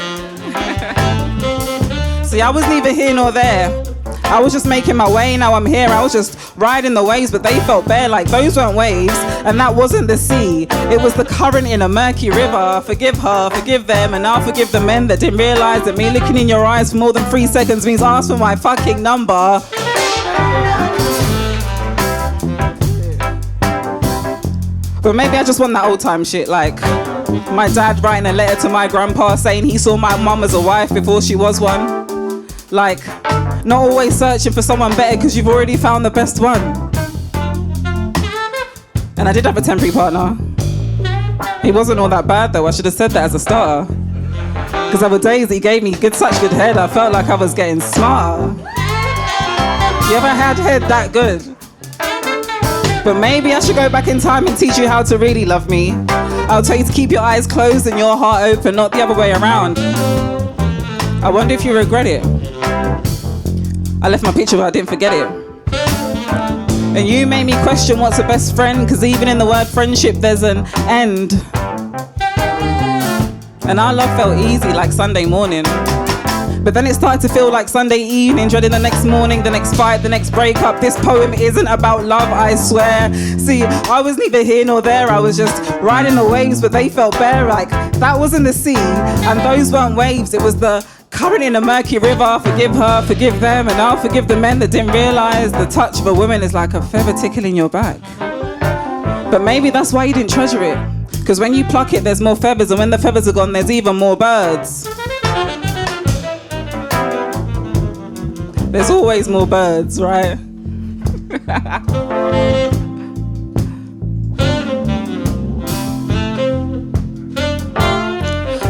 See, I was neither here nor there. I was just making my way, now I'm here. I was just riding the waves, but they felt bare. Like, those weren't waves, and that wasn't the sea. It was the current in a murky river. Forgive her, forgive them, and I'll forgive the men that didn't realize that me looking in your eyes for more than 3 seconds means ask for my fucking number. But maybe I just want that old time shit, like my dad writing a letter to my grandpa saying he saw my mum as a wife before she was one. Like, not always searching for someone better because you've already found the best one. And I did have a temporary partner. He wasn't all that bad though, I should have said that as a starter. Because there were days he gave me such good head, I felt like I was getting smarter. You ever had head that good? But maybe I should go back in time and teach you how to really love me. I'll tell you to keep your eyes closed and your heart open, not the other way around. I wonder if you regret it. I left my picture but I didn't forget it. And you made me question what's a best friend, because even in the word friendship there's an end. And our love felt easy like Sunday morning. But then it started to feel like Sunday evening, dreading the next morning, the next fight, the next breakup. This poem isn't about love, I swear. See, I was neither here nor there, I was just riding the waves, but they felt bare. Like, that wasn't the sea, and those weren't waves, it was the current in a murky river. Forgive her, forgive them, and I'll forgive the men that didn't realize the touch of a woman is like a feather tickling your back. But maybe that's why you didn't treasure it, because when you pluck it there's more feathers, and when the feathers are gone there's even more birds. There's always more birds, right?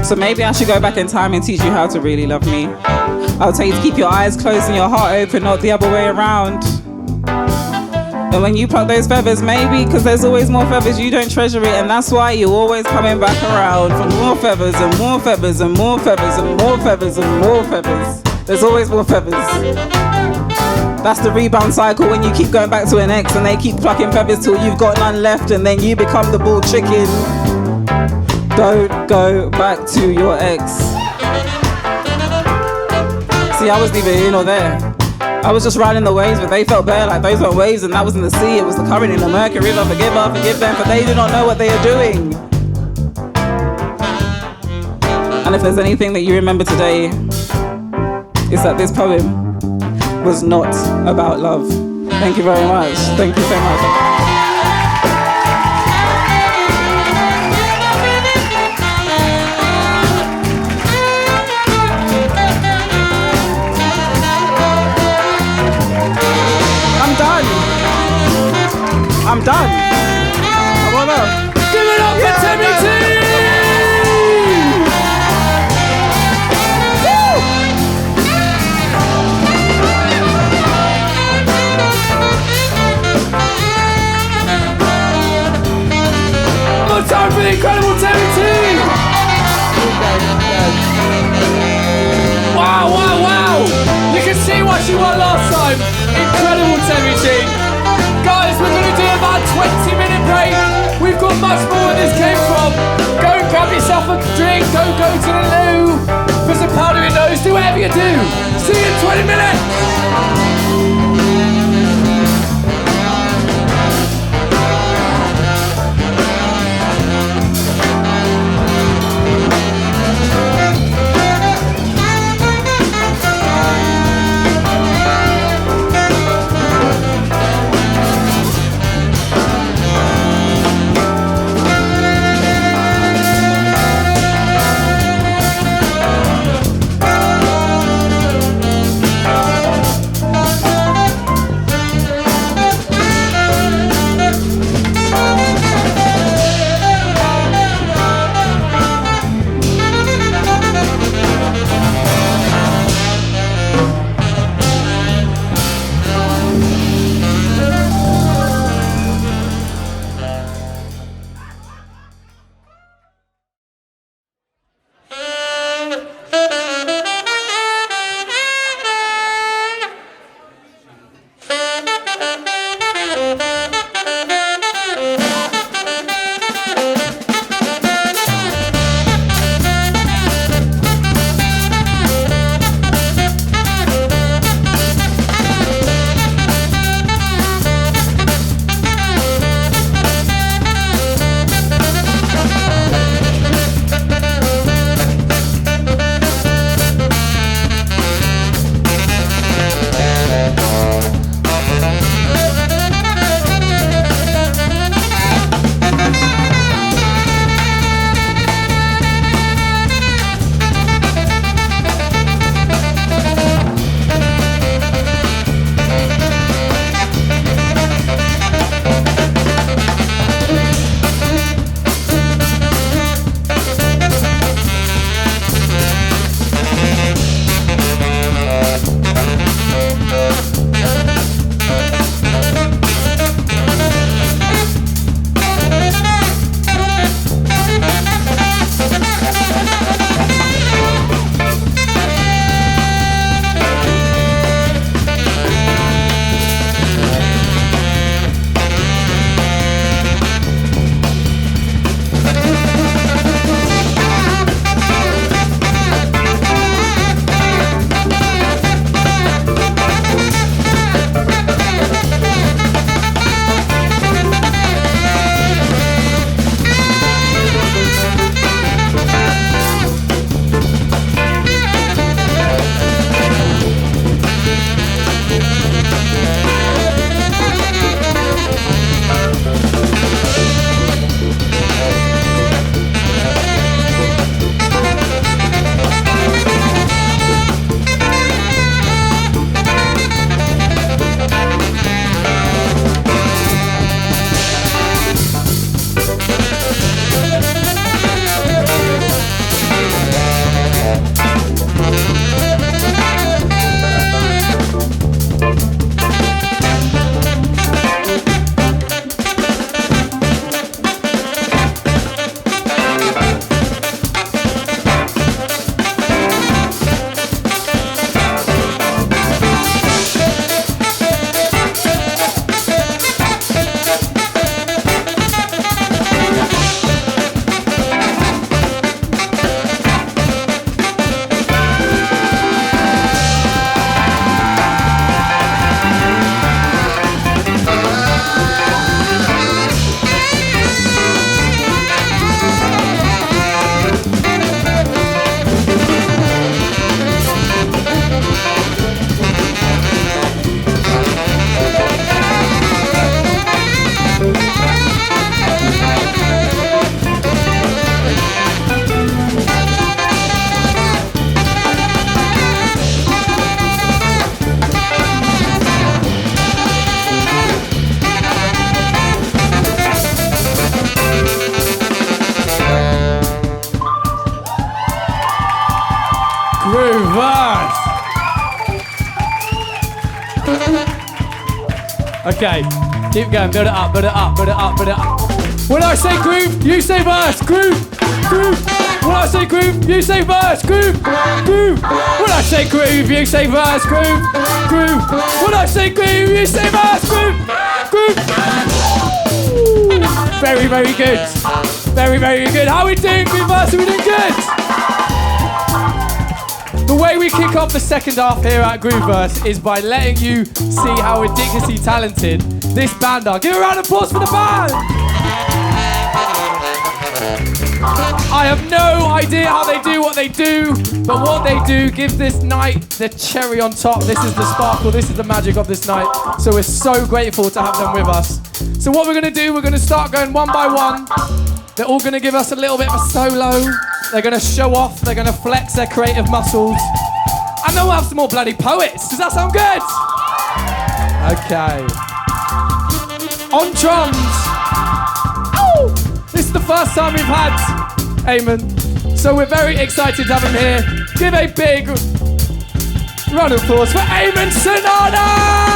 So maybe I should go back in time and teach you how to really love me. I'll tell you to keep your eyes closed and your heart open, not the other way around. And when you pluck those feathers, maybe, because there's always more feathers, you don't treasure it, and that's why you're always coming back around for more feathers and more feathers and more feathers and more feathers and more feathers. There's always more feathers. That's the rebound cycle when you keep going back to an ex and they keep plucking feathers till you've got none left, and then you become the bull chicken. Don't go back to your ex. See, I was neither here nor there. I was just riding the waves, but they felt bare. Like, those weren't waves and that was in the sea. It was the current in the murky river. Forgive her, forgive them, for they do not know what they are doing. And if there's anything that you remember today, it's that this poem was not about love. Thank you very much. Thank you so much. I'm done. I wanna Give it up for TEMI T! One time for the incredible TEMI T! Wow, wow, wow! You can see what she won last time. Incredible TEMI T! Guys, we're going to do about a 20-minute break. We've got much more where this came from. Go and grab yourself a drink. Don't go to the loo. Put some powder in your nose. Do whatever you do. See you in 20 minutes. Okay, keep going, build it up, build it up, build it up, build it up. When I say groove, you say verse, groove, groove. When I say groove, you say verse, groove, groove. When I say groove, you say verse, groove, groove. When I say groove, you say verse, groove, groove. Very, very good. Very, very good. How are we doing, groove verse? Are we doing good? The way we kick off the second half here at Grooveverse is by letting you see how ridiculously talented this band are. Give a round of applause for the band! I have no idea how they do what they do, but what they do gives this night the cherry on top. This is the sparkle, this is the magic of this night. So we're so grateful to have them with us. So what we're gonna do, we're gonna start going one by one. They're all gonna give us a little bit of a solo. They're gonna show off, they're gonna flex their creative muscles. And then we'll have some more bloody poets. Does that sound good? Okay. On drums. Ow! This is the first time we've had Ayman. So we're very excited to have him here. Give a big round of applause for Ayman Sinada!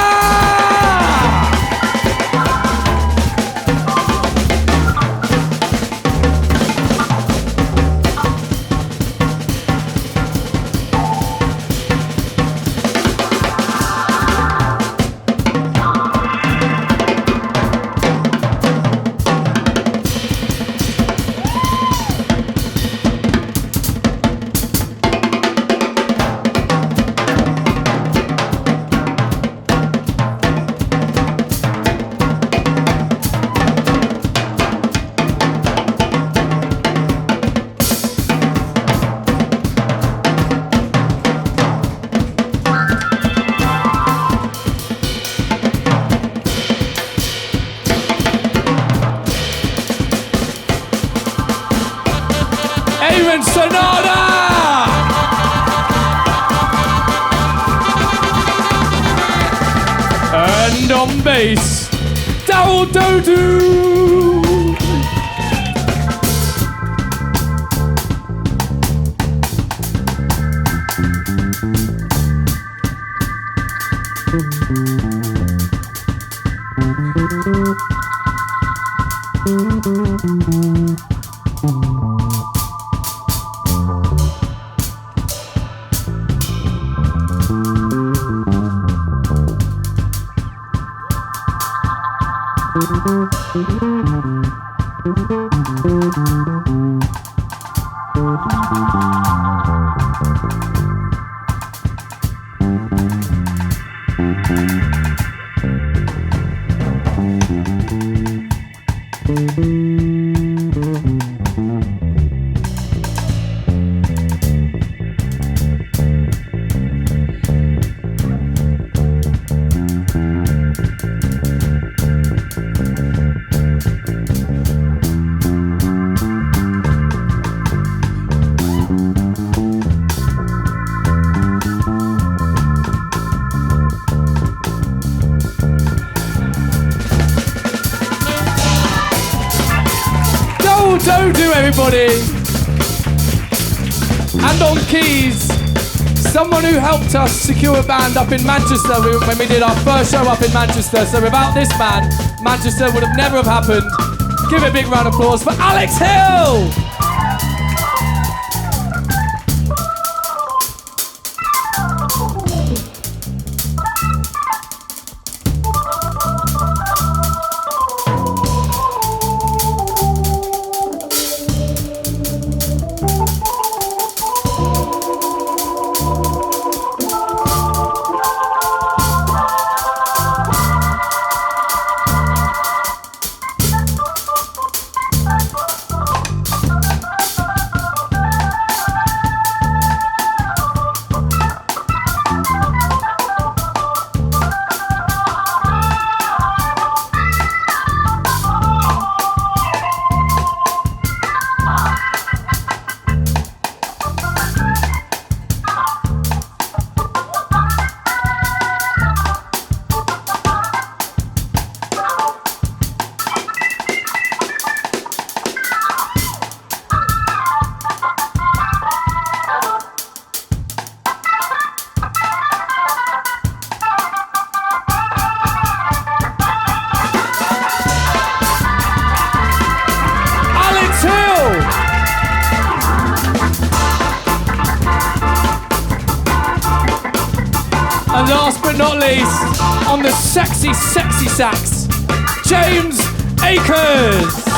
Sinada! And on bass, Dodoo! Dodoo, everybody! And on keys, someone who helped us secure a band up in Manchester when we did our first show up in Manchester. So without this man, Manchester would have never have happened. Give a big round of applause for Alex Hill! least, on the sexy, sexy sax, James Akers.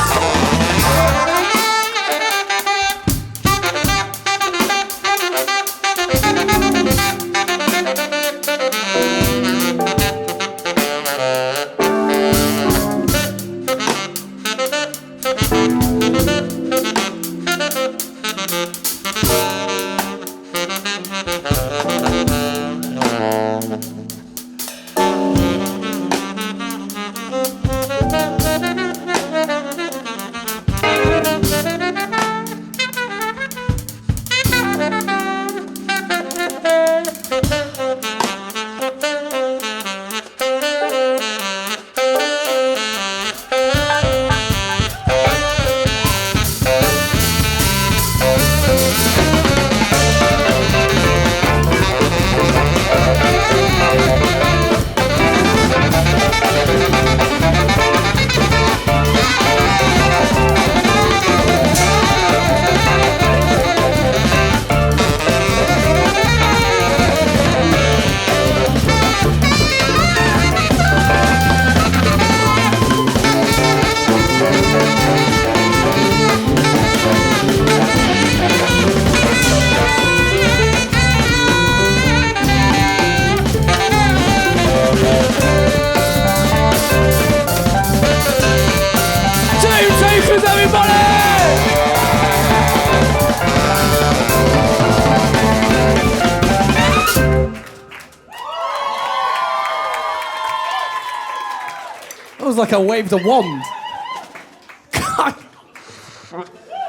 Like I waved a wand.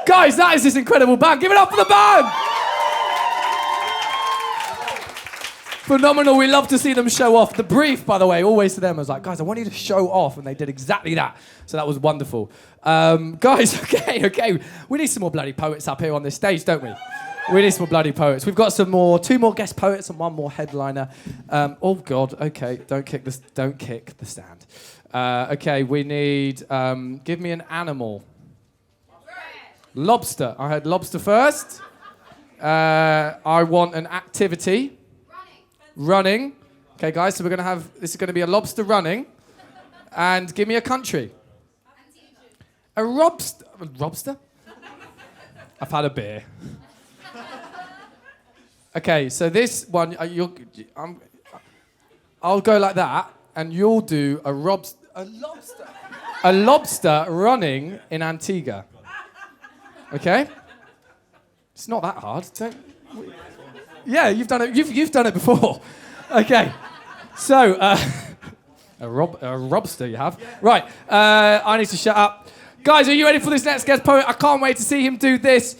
Guys, that is this incredible band. Give it up for the band. Phenomenal. We love to see them show off. The brief, by the way, always to them was like, guys, I want you to show off, and they did exactly that. So that was wonderful. Guys, okay. We need some more bloody poets up here on this stage, don't we? We need some more bloody poets. We've got two more guest poets and one more headliner. Oh God, okay, don't kick the stand. Okay, we need, give me an animal. Lobster. I had lobster first. I want an activity. Running. Okay, guys, so this is going to be a lobster running. And give me a country. A lobster? I've had a beer. Okay, so this one, I'll go like that, and you'll do a lobster running in Antigua. Okay? It's not that hard. Yeah, you've done it. You've done it before. Okay. So a robster you have. Right. I need to shut up. Guys, are you ready for this next guest poet? I can't wait to see him do this.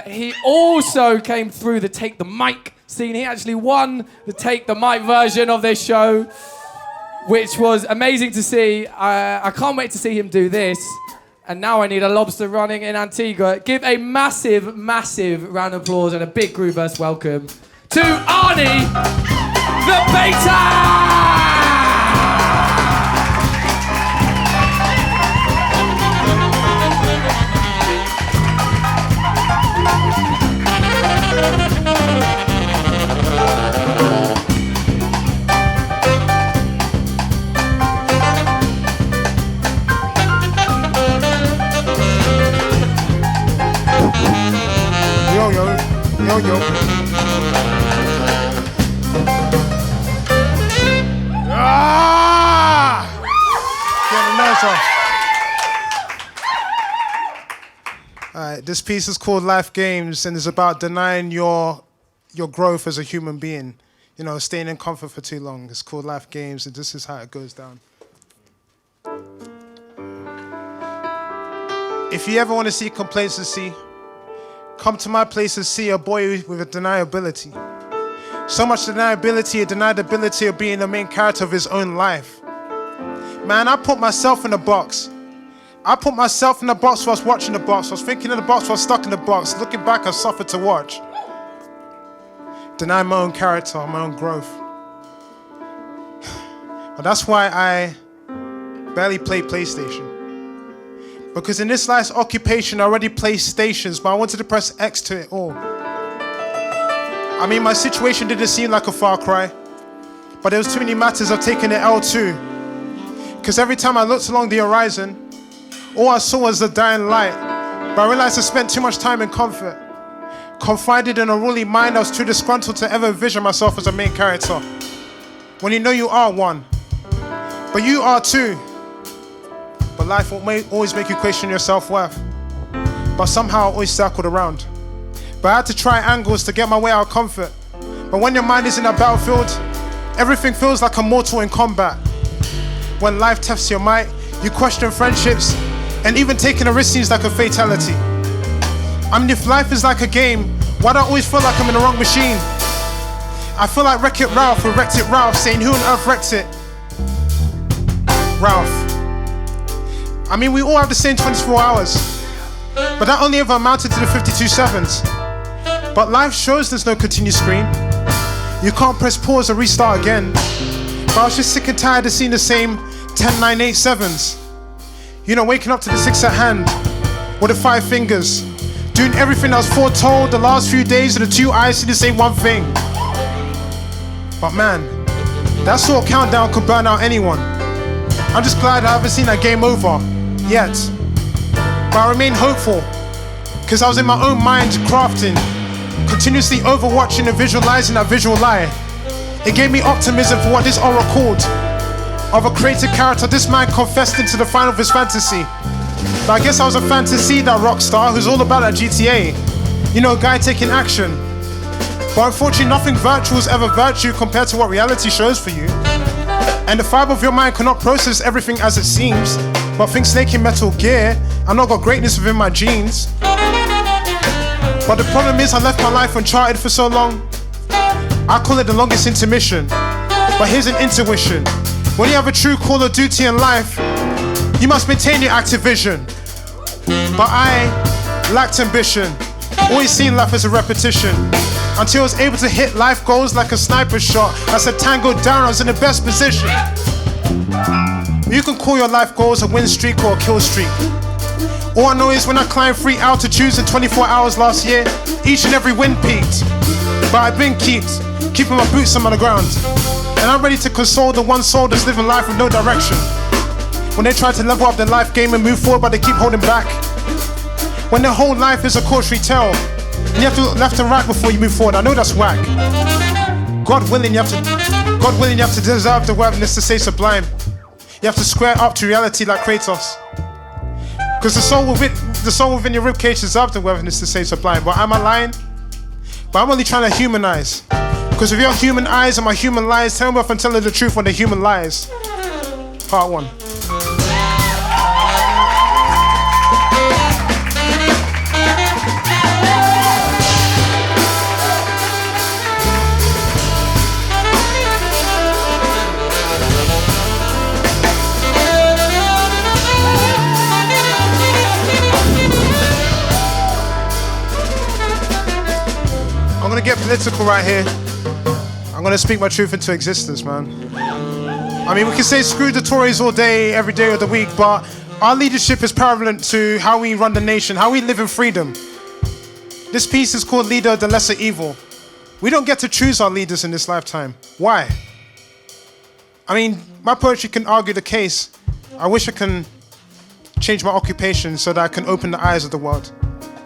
He also came through the Take the Mic scene. He actually won the Take the Mic version of this show, which was amazing to see. I can't wait to see him do this. And now I need a lobster running in Antigua. Give a massive, massive round of applause and a big groove-burst welcome to ARNIE, the Beta! Yo. Ah! Getting nice off. All right, this piece is called Life Games, and it's about denying your growth as a human being. You know, staying in comfort for too long. It's called Life Games, and this is how it goes down. If you ever want to see complacency, come to my place and see a boy with a deniability. So much deniability, a denied ability of being the main character of his own life. Man, I put myself in a box. I put myself in the box while I was watching the box. I was thinking in the box while I was stuck in the box. Looking back, I suffered to watch. Deny my own character, my own growth. But that's why I barely play PlayStation. Because in this life's occupation, I already play stations, but I wanted to press X to it all. I mean, my situation didn't seem like a far cry. But there was too many matters of taking the L too. Because every time I looked along the horizon, all I saw was the dying light. But I realized I spent too much time in comfort. Confided in a ruling mind, I was too disgruntled to ever envision myself as a main character. When you know you are one, but you are too. But life will always make you question your self-worth. But somehow I always circled around. But I had to try angles to get my way out of comfort. But when your mind is in a battlefield, everything feels like a mortal in combat. When life tests your might, you question friendships, and even taking a risk seems like a fatality. I mean, if life is like a game, why do I always feel like I'm in the wrong machine? I feel like Wreck-It Ralph with Wrecked It Ralph, saying who on earth wrecked it? Ralph. I mean, we all have the same 24 hours, but that only ever amounted to the 52 sevens. But life shows there's no continue screen. You can't press pause or restart again. But I was just sick and tired of seeing the same 10, 9, 8, 7s. You know, waking up to the 6 at hand, with the 5 fingers, doing everything I was foretold the last few days with the 2 eyes see the same one thing. But man, that sort of countdown could burn out anyone. I'm just glad I haven't seen that game over yet. But I remain hopeful, because I was in my own mind crafting, continuously overwatching and visualizing that visual lie. It gave me optimism for what this aura called. Of a created character, this man confessed into the final of his fantasy. But I guess I was a fantasy, that rock star who's all about that GTA. You know, a guy taking action. But unfortunately, nothing virtual is ever virtue compared to what reality shows for you. And the fiber of your mind cannot process everything as it seems, but think Snake in Metal Gear, I've not got greatness within my genes. But the problem is I left my life uncharted for so long. I call it the longest intermission. But here's an intuition. When you have a true call of duty in life, you must maintain your active vision. But I lacked ambition, always seen life as a repetition. Until I was able to hit life goals like a sniper shot. I said tango down, I was in the best position. You can call your life goals a win streak or a kill streak. All I know is when I climbed 3 altitudes in 24 hours last year, each and every wind peaked. But I've been keeping my boots on the ground. And I'm ready to console the one soul that's living life with no direction. When they try to level up their life game and move forward, but they keep holding back. When their whole life is a cautionary tale, and you have to look left and right before you move forward. I know that's whack. God willing, you have to deserve the worthiness to stay sublime. You have to square up to reality like Kratos. Because the soul within your ribcage deserves the worthiness to stay sublime. But am I lying? But I'm only trying to humanize. Because with your human eyes and my human lies, tell me if I'm telling the truth when the human lies. Part 1. I'm gonna get political right here. I'm gonna speak my truth into existence, man. I mean, we can say screw the Tories all day, every day of the week, but our leadership is prevalent to how we run the nation, how we live in freedom. This piece is called Leader of the Lesser Evil. We don't get to choose our leaders in this lifetime. Why? I mean, my poetry can argue the case. I wish I can change my occupation so that I can open the eyes of the world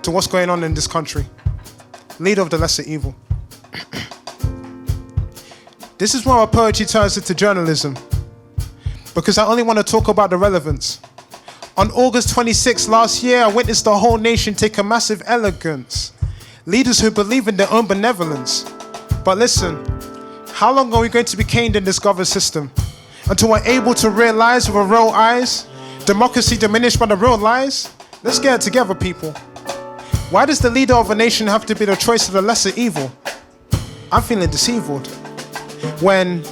to what's going on in this country. Leader of the lesser evil. This is why my poetry turns into journalism. Because I only want to talk about the relevance. On August 26th last year, I witnessed the whole nation take a massive elegance. Leaders who believe in their own benevolence. But listen, how long are we going to be caned in this government system? Until we're able to realize with our real eyes, democracy diminished by the real lies? Let's get it together, people. Why does the leader of a nation have to be the choice of the lesser evil? I'm feeling deceived. When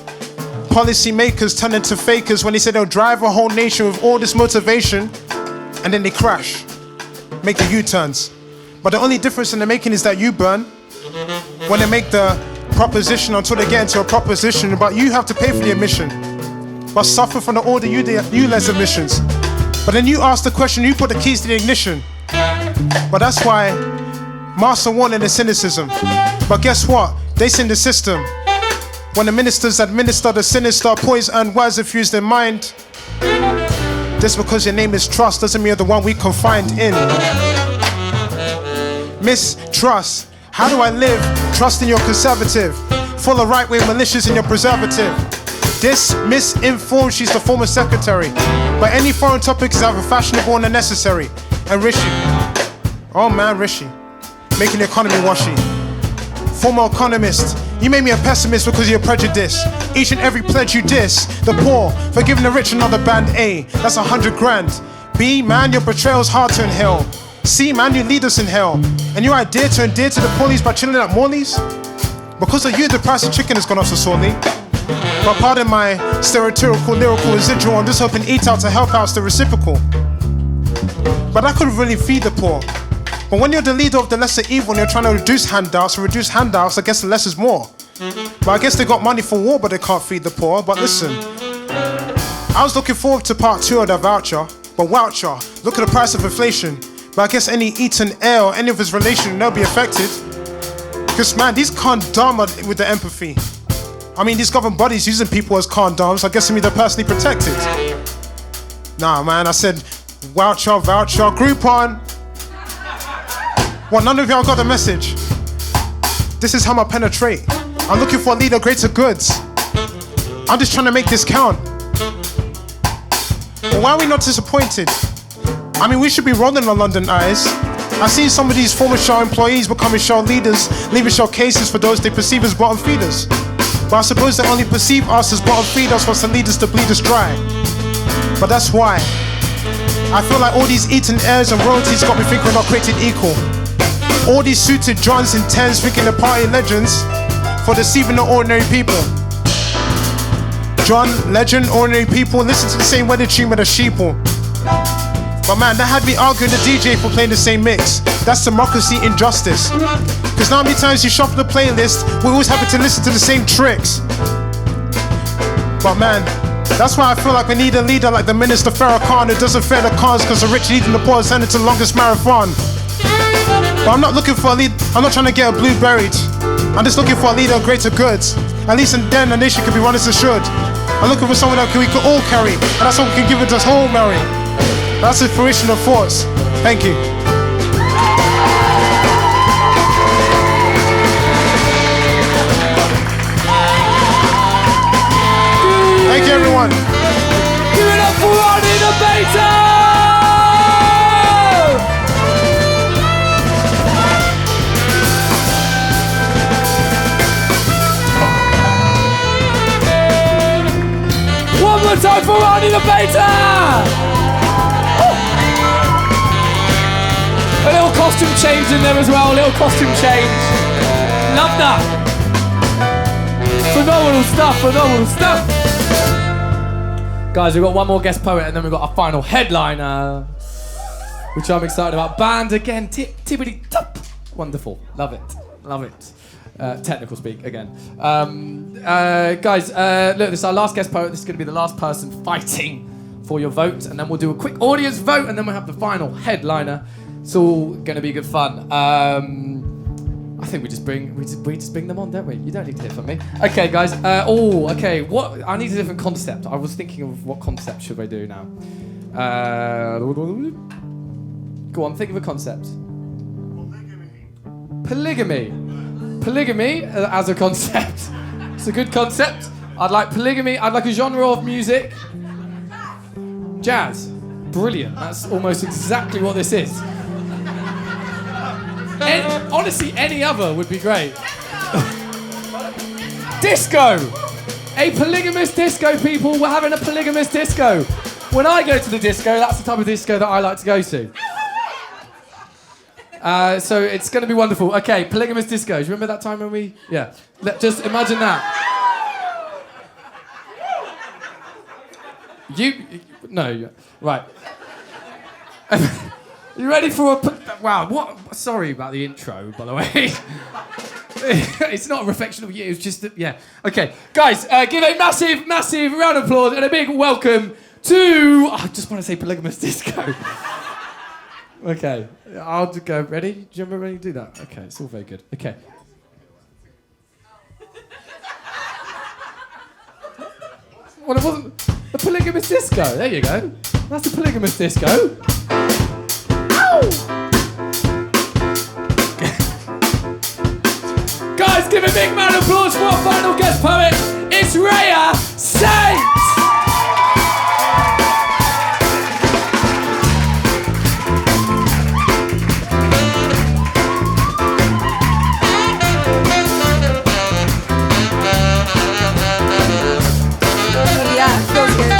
policymakers turn into fakers, when they say they'll drive a whole nation with all this motivation, and then they crash, make the U-turns. But the only difference in the making is that you burn when they make the proposition until they get into a proposition, but you have to pay for the admission, but suffer from the order you less emissions. But then you ask the question, you put the keys to the ignition. But that's why Master wanted the cynicism. But guess what? They sin the system. When the ministers administer the sinister poison and words infused in mind. Just because your name is trust doesn't mean you're the one we confined in. Mistrust. How do I live? Trusting you're conservative. Full of right-wing malicious in your preservative. This misinformed, she's the former secretary. But any foreign topic is either fashionable and unnecessary. And Rishi. Oh man, Rishi. Making the economy washy. Former economist. You made me a pessimist because of your prejudice. Each and every pledge you diss. The poor, for giving the rich another band. A, that's 100 grand. B, man, your betrayal's hard to inhale. C, man, you lead us in hell. And your idea to endear to the police by chilling at Morley's? Because of you, the price of chicken has gone up so sorely. But pardon my stereotypical lyrical residual, I'm just hoping eat out to help out the reciprocal. But I could really feed the poor. But when you're the leader of the lesser evil and you're trying to reduce handouts, I guess the less is more. But I guess they got money for war, but they can't feed the poor. But listen, I was looking forward to part 2 of the voucher. But voucher, look at the price of inflation. But I guess any Eton heir or any of his relation, they'll be affected. Because man, these can't dumb with the empathy. I mean, these government bodies using people as condoms, I guess I mean they're personally protected. Nah, man, I said voucher, Groupon. Well, none of y'all got the message. This is how I penetrate. I'm looking for a leader greater goods. I'm just trying to make this count. But why are we not disappointed? I mean, we should be rolling on London eyes. I've seen some of these former Shell employees becoming Shell leaders, leaving Shell cases for those they perceive as bottom feeders. But I suppose they only perceive us as bottom feeders for the leaders to bleed us dry. But that's why I feel like all these Eton heirs and royalties got me thinking we're not created equal. All these suited Johns and Tens thinking they're party legends for deceiving the ordinary people. John, legend, ordinary people, listen to the same weather tune with a sheeple. But man, that had me arguing the DJ for playing the same mix. That's democracy injustice. Cause now how many times you shuffle the playlist, we always happen to listen to the same tricks. But man, that's why I feel like we need a leader like the Minister Farrakhan who doesn't fear the cons cause the rich leading the poor send it to the longest marathon. But I'm not looking for a lead, I'm not trying to get a blue buried. I'm just looking for a leader of greater goods. At least then the nation can be run as it should. I'm looking for someone that we can all carry, and that's what we can give it to us whole, Mary. That's the fruition of thoughts. Thank you. Thank you, everyone. Give it up for Arnie the Beta! One more time for Arnie the Beta! A little costume change in there as well, a little costume change. Love that. Phenomenal stuff. Guys, we've got one more guest poet and then we've got our final headliner, which I'm excited about. Band again, tippity top. Wonderful, love it. Technical speak again. Guys, look, this is our last guest poet. This is going to be the last person fighting for your vote, and then we'll do a quick audience vote, and then we'll have the final headliner. It's all going to be good fun. I think we just bring them on, don't we? You don't need to hear from me. Okay, guys. Okay. What? I need a different concept. I was thinking of what concept should I do now. Go on, think of a concept. Polygamy as a concept. It's a good concept. I'd like polygamy. I'd like a genre of music. Jazz. Brilliant. That's almost exactly what this is. Honestly, any other would be great. Disco. A polygamous disco, people. We're having a polygamous disco. When I go to the disco, that's the type of disco that I like to go to. So it's going to be wonderful. Okay, polygamous disco. Do you remember that time when we... Yeah. Just imagine that. No. Right. You ready for a... Wow, what... Sorry about the intro, by the way. It's not a reflection of you, it's just... Yeah. Okay. Guys, give a massive, massive round of applause and a big welcome to... I just want to say polygamous disco. Okay. I'll go. Ready? Do you remember when you do that? Okay, it's all very good. Okay. Well, it wasn't the polygamous disco. There you go. That's the polygamous disco. Ow! Guys, give a big round of applause for our final guest poet. It's REYA. Saint! Yeah, feels good.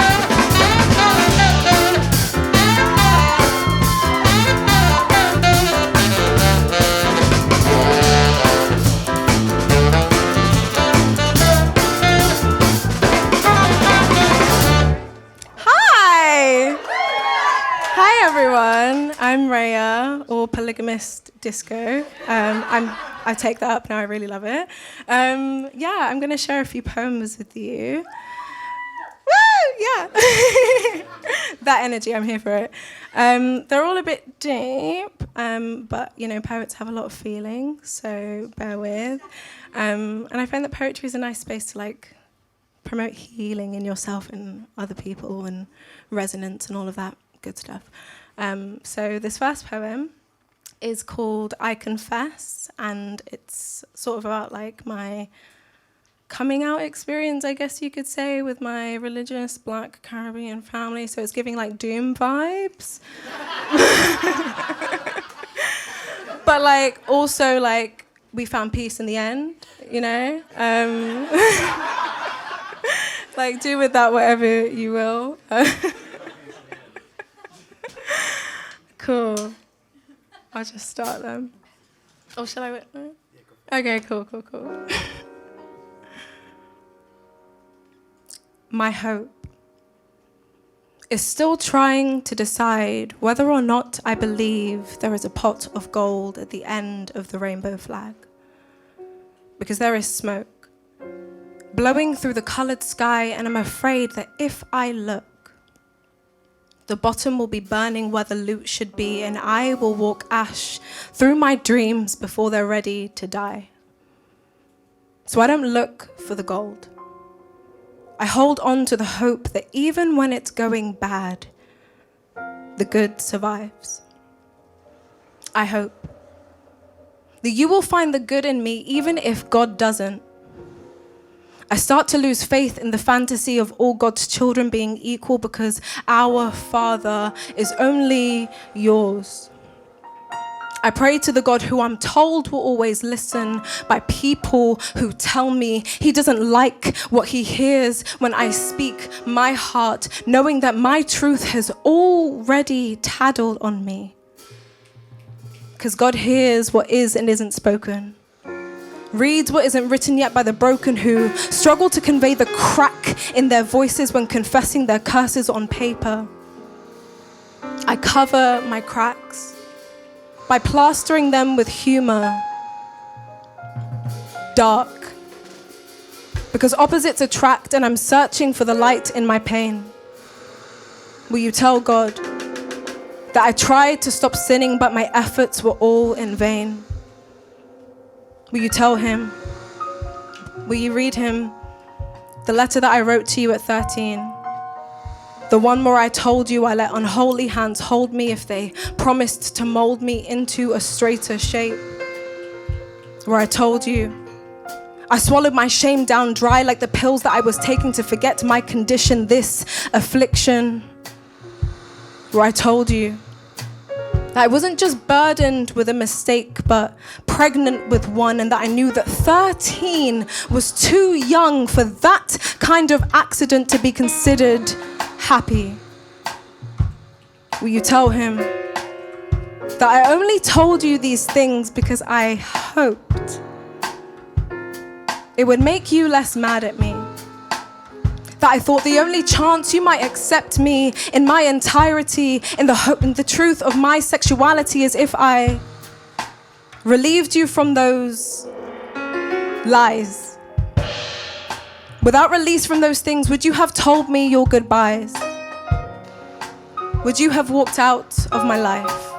Hi everyone, I'm REYA, or Polygamist Disco. I take that up now, I really love it. I'm going to share a few poems with you. Woo! Yeah. That energy, I'm here for it. They're all a bit deep, but, poets have a lot of feeling, so bear with. And I find that poetry is a nice space to, promote healing in yourself and other people and resonance and all of that good stuff. So this first poem is called I Confess, and it's sort of about my coming out experience, I guess you could say, with my religious Black Caribbean family. So it's giving doom vibes. But also we found peace in the end, do with that whatever you will. Cool. I'll just start them. Or shall I wait? No? Okay, cool. My hope is still trying to decide whether or not I believe there is a pot of gold at the end of the rainbow flag. Because there is smoke blowing through the colored sky, and I'm afraid that if I look, the bottom will be burning where the loot should be, and I will walk ash through my dreams before they're ready to die. So I don't look for the gold. I hold on to the hope that even when it's going bad, the good survives. I hope that you will find the good in me even if God doesn't. I start to lose faith in the fantasy of all God's children being equal, because our Father is only yours. I pray to the God who I'm told will always listen by people who tell me he doesn't like what he hears when I speak my heart, knowing that my truth has already tattled on me. Because God hears what is and isn't spoken, reads what isn't written yet by the broken who struggle to convey the crack in their voices when confessing their curses on paper. I cover my cracks by plastering them with humor, dark, because opposites attract and I'm searching for the light in my pain. Will you tell God that I tried to stop sinning but my efforts were all in vain? Will you tell him? Will you read him the letter that I wrote to you at 13? The one where I told you I let unholy hands hold me if they promised to mold me into a straighter shape. Where I told you I swallowed my shame down dry like the pills that I was taking to forget my condition, this affliction. Where I told you that I wasn't just burdened with a mistake, but pregnant with one, and that I knew that 13 was too young for that kind of accident to be considered happy. Will you tell him that I only told you these things because I hoped it would make you less mad at me? That I thought the only chance you might accept me in my entirety, in the hope and the truth of my sexuality, is if I relieved you from those lies. Without release from those things, would you have told me your goodbyes? Would you have walked out of my life?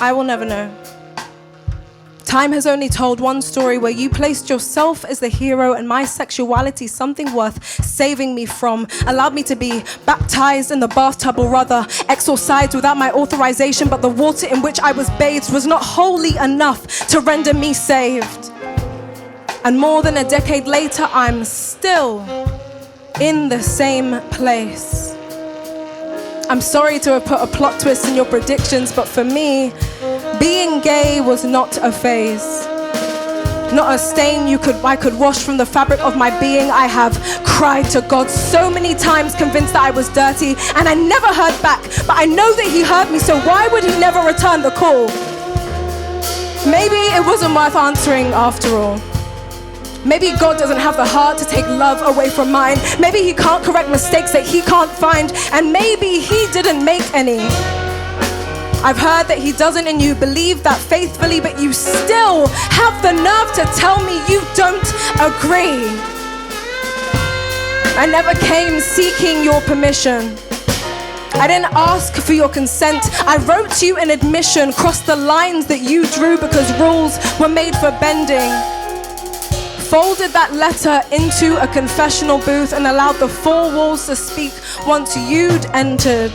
I will never know. Time has only told one story where you placed yourself as the hero and my sexuality something worth saving me from. Allowed me to be baptized in the bathtub, or rather exorcised without my authorization, but the water in which I was bathed was not wholly enough to render me saved. And more than a decade later, I'm still in the same place. I'm sorry to have put a plot twist in your predictions, but for me, being gay was not a phase. Not a stain I could wash from the fabric of my being. I have cried to God so many times, convinced that I was dirty, and I never heard back. But I know that he heard me, so why would he never return the call? Maybe it wasn't worth answering after all. Maybe God doesn't have the heart to take love away from mine. Maybe he can't correct mistakes that he can't find. And maybe he didn't make any. I've heard that he doesn't, and you believe that faithfully, but you still have the nerve to tell me you don't agree. I never came seeking your permission. I didn't ask for your consent. I wrote to you an admission, crossed the lines that you drew because rules were made for bending. Folded that letter into a confessional booth and allowed the four walls to speak once you'd entered.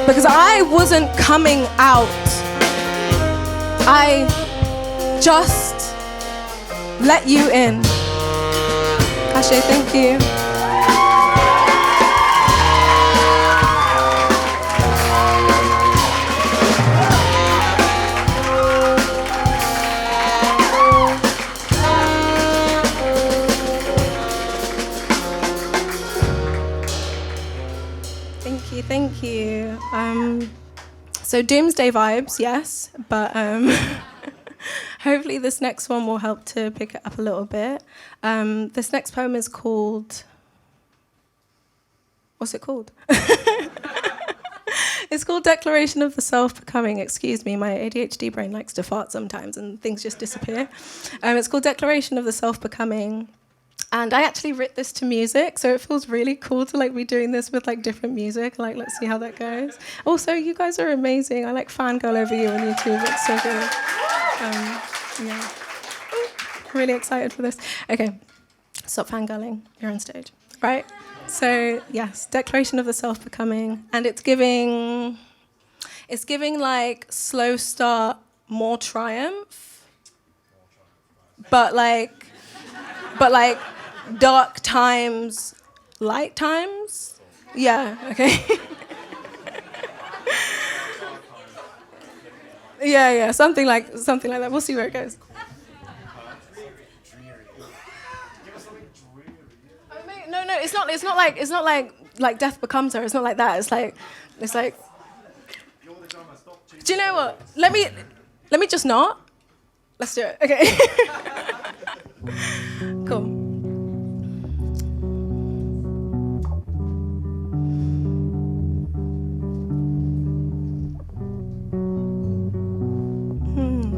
Because I wasn't coming out. I just let you in. Ashe, thank you. Thank you. So doomsday vibes, yes, but hopefully this next one will help to pick it up a little bit. This next poem is called... What's it called? It's called Declaration of the Self-Becoming. Excuse me, my ADHD brain likes to fart sometimes and things just disappear. It's called Declaration of the Self-Becoming. And I actually wrote this to music, so it feels really cool to be doing this with different music. Let's see how that goes. Also, you guys are amazing. I fangirl over you on YouTube. It's so good. Yeah, really excited for this. Okay, stop fangirling. You're on stage, right? So yes, Declaration of the Self-Becoming, and it's giving slow start, more triumph, but dark times, light times? Yeah, okay. yeah, something like that. We'll see where it goes. No, it's not like Death Becomes Her. It's not like that. It's like do you know what? Let me just not. Let's do it. Okay. Cool.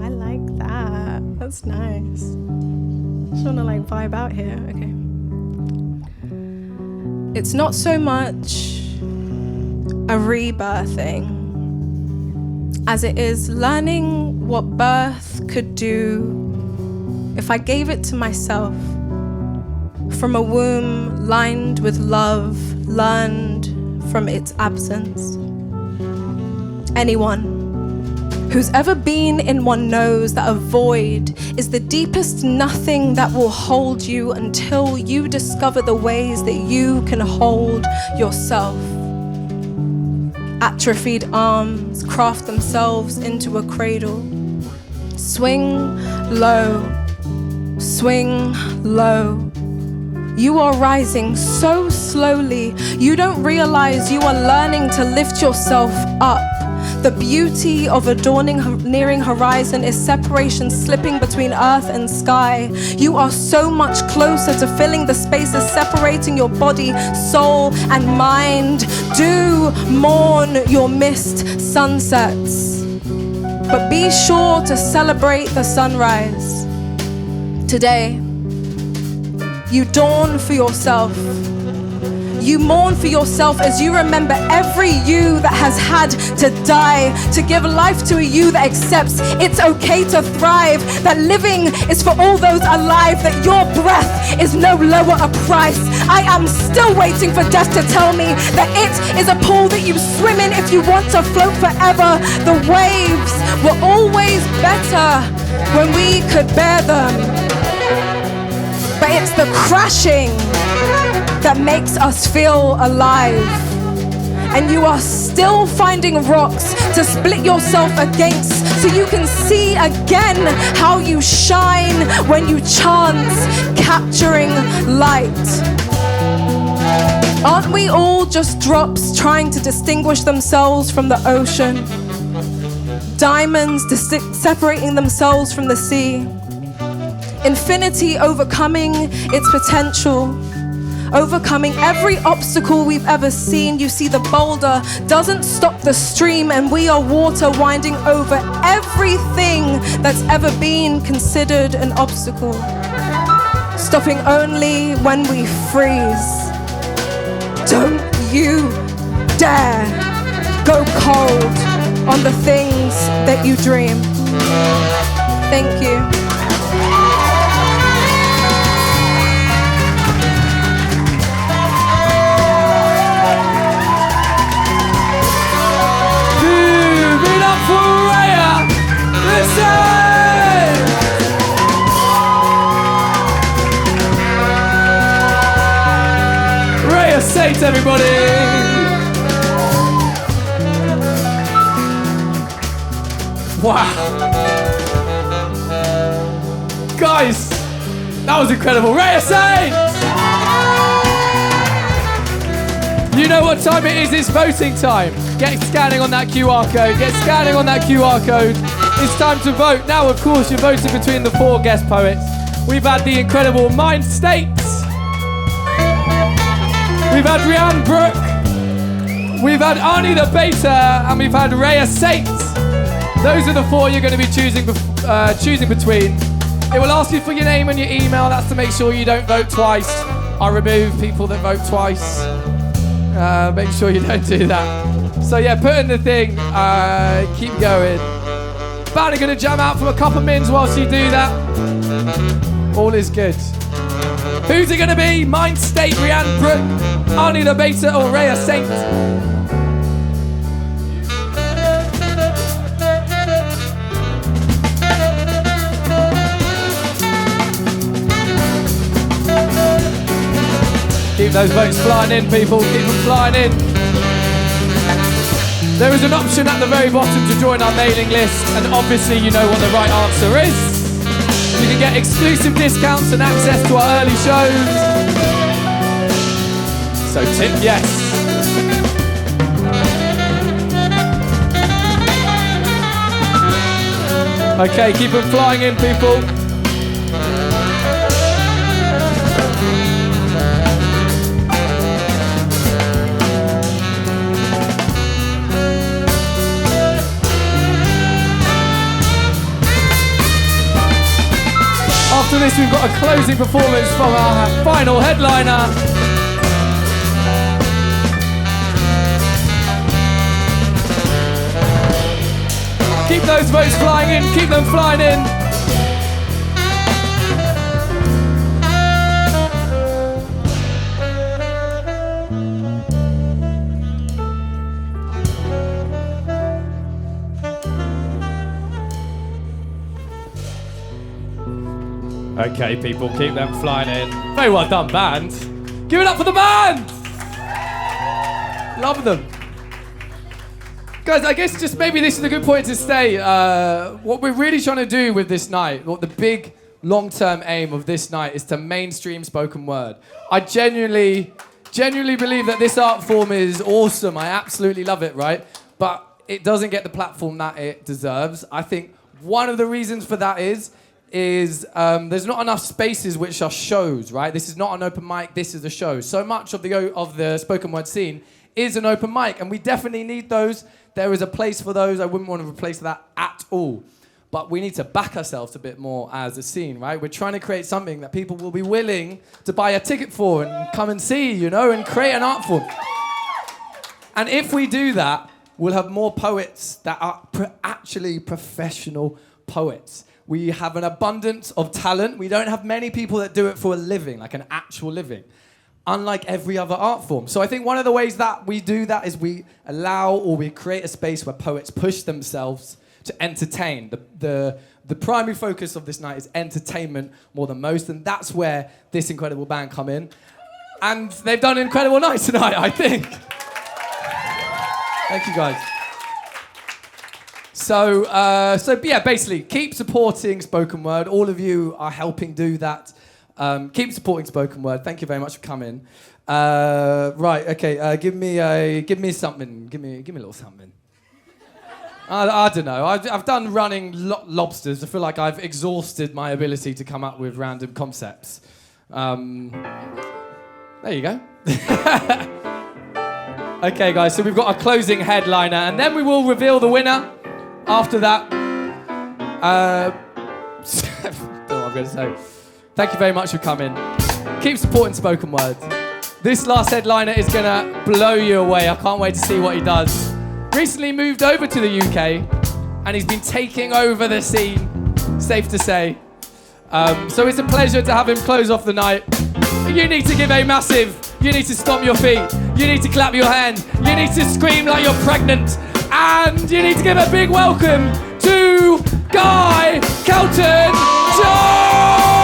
I like that. That's nice. Just wanna vibe out here. Okay. It's not so much a rebirthing as it is learning what birth could do if I gave it to myself from a womb lined with love, learned from its absence. Anyone who's ever been in one knows that a void is the deepest nothing that will hold you until you discover the ways that you can hold yourself. Atrophied arms craft themselves into a cradle. Swing low. Swing low. You are rising so slowly, you don't realize you are learning to lift yourself up. The beauty of a dawning, nearing horizon is separation slipping between earth and sky. You are so much closer to filling the spaces separating your body, soul, and mind. Do mourn your missed sunsets, but be sure to celebrate the sunrise. Today, you dawn for yourself. You mourn for yourself as you remember every you that has had to die, to give life to a you that accepts it's okay to thrive, that living is for all those alive, that your breath is no lower a price. I am still waiting for death to tell me that it is a pool that you swim in if you want to float forever. The waves were always better when we could bear them, but it's the crashing that makes us feel alive. And you are still finding rocks to split yourself against, so you can see again how you shine when you chance capturing light. Aren't we all just drops trying to distinguish themselves from the ocean? Diamonds separating themselves from the sea. Infinity overcoming its potential. Overcoming every obstacle we've ever seen. You see, the boulder doesn't stop the stream, and we are water winding over everything that's ever been considered an obstacle. Stopping only when we freeze. Don't you dare go cold on the things that you dream. Thank you. Give it up for REYA! Listen! REYA Saints, everybody! Wow. Guys, that was incredible. REYA Saints! You know what time it is? It's voting time. Get scanning on that QR code. Get scanning on that QR code. It's time to vote. Now, of course, you're voting between the 4 guest poets. We've had the incredible MYNDSTATE. We've had RHIAN, BROOKE. We've had ARNIE the Beta, and we've had REYA Saints. Those are the 4 you're going to be choosing between. It will ask you for your name and your email. That's to make sure you don't vote twice. I remove people that vote twice. Make sure you don't do that. So yeah, put in the thing. Keep going. About going to jam out from a couple of mins whilst you do that. All is good. Who's it going to be? MYNDSTATE, RHIAN, BROOKE, ARNIE the Beta, or REYA Saint? Keep those votes flying in, people. Keep them flying in. There is an option at the very bottom to join our mailing list, and obviously you know what the right answer is. You can get exclusive discounts and access to our early shows. So tip yes. Okay, keep them flying in, people. After this, we've got a closing performance from our final headliner. Keep those votes flying in, keep them flying in. Okay, people, keep them flying in. Very well done, band. Give it up for the band! Love them. Guys, I guess just maybe this is a good point to stay. What we're really trying to do with this night, what the big long-term aim of this night is to mainstream spoken word. I genuinely believe that this art form is awesome. I absolutely love it, right? But it doesn't get the platform that it deserves. I think one of the reasons for that is there's not enough spaces which are shows, right? This is not an open mic, this is a show. So much of the spoken word scene is an open mic, and we definitely need those. There is a place for those. I wouldn't want to replace that at all. but we need to back ourselves a bit more as a scene, right? We're trying to create something that people will be willing to buy a ticket for and come and see, you know, and create an art form. And if we do that, we'll have more poets that are actually professional poets. We have an abundance of talent. We don't have many people that do it for a living, like an actual living, unlike every other art form. So I think one of the ways that we do that is we allow or we create a space where poets push themselves to entertain. The primary focus of this night is entertainment more than most, and that's where this incredible band come in. And they've done an incredible night tonight, I think. Thank you, guys. So yeah, basically, keep supporting spoken word. All of you are helping do that. Keep supporting spoken word. Thank you very much for coming. Right, okay. Give me something. Give me a little something. I don't know. I've done running lobsters. I feel like I've exhausted my ability to come up with random concepts. There you go. Okay, guys. So we've got a closing headliner, and then we will reveal the winner. After that, don't know what I'm going to say. Thank you very much for coming. Keep supporting spoken word. This last headliner is going to blow you away. I can't wait to see what he does. Recently moved over to the UK, and he's been taking over the scene, safe to say. So it's a pleasure to have him close off the night. You need to give a massive, you need to stomp your feet, you need to clap your hands, you need to scream like you're pregnant, and you need to give a big welcome to Guy Kelton Jones!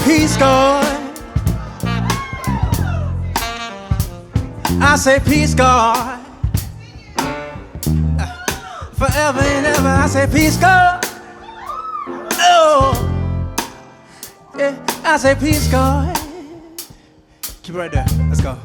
Peace, God. I say peace, God. Forever and ever, I say peace, God. Oh, yeah, I say peace, God. Keep it right there. Let's go.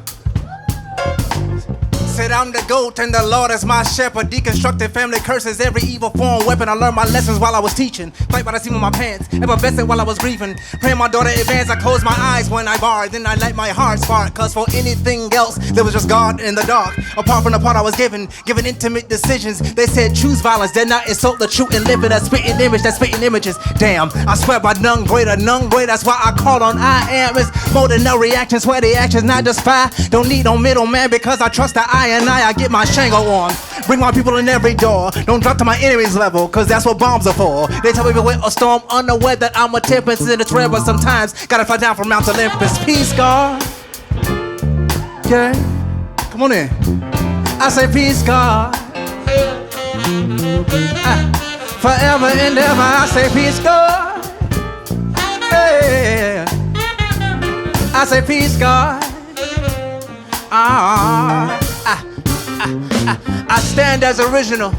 Said I'm the GOAT and the Lord is my shepherd. Deconstructed family curses, every evil form weapon. I learned my lessons while I was teaching. Fight what I see with my pants, ever vested while I was grieving. Praying my daughter advance, I close my eyes when I bar. Then I let my heart spark, cause for anything else, there was just God in the dark. Apart from the part I was given intimate decisions. They said choose violence, did not insult the truth and live it. That spitting image, that spitting images. Damn, I swear by none greater, that's why I call on I am. It's more than no reaction, swear the actions, not just fire. Don't need no middleman because I trust that I get my Shango on. Bring my people in every door. Don't drop to my enemy's level, cause that's what bombs are for. They tell me with a storm, unaware that I'm a tempest in its rare, but sometimes gotta fly down from Mount Olympus. Peace, God. Yeah. Come on in. I say peace, God. Forever and ever, I say peace, God. Hey. I say peace, God. I stand as original,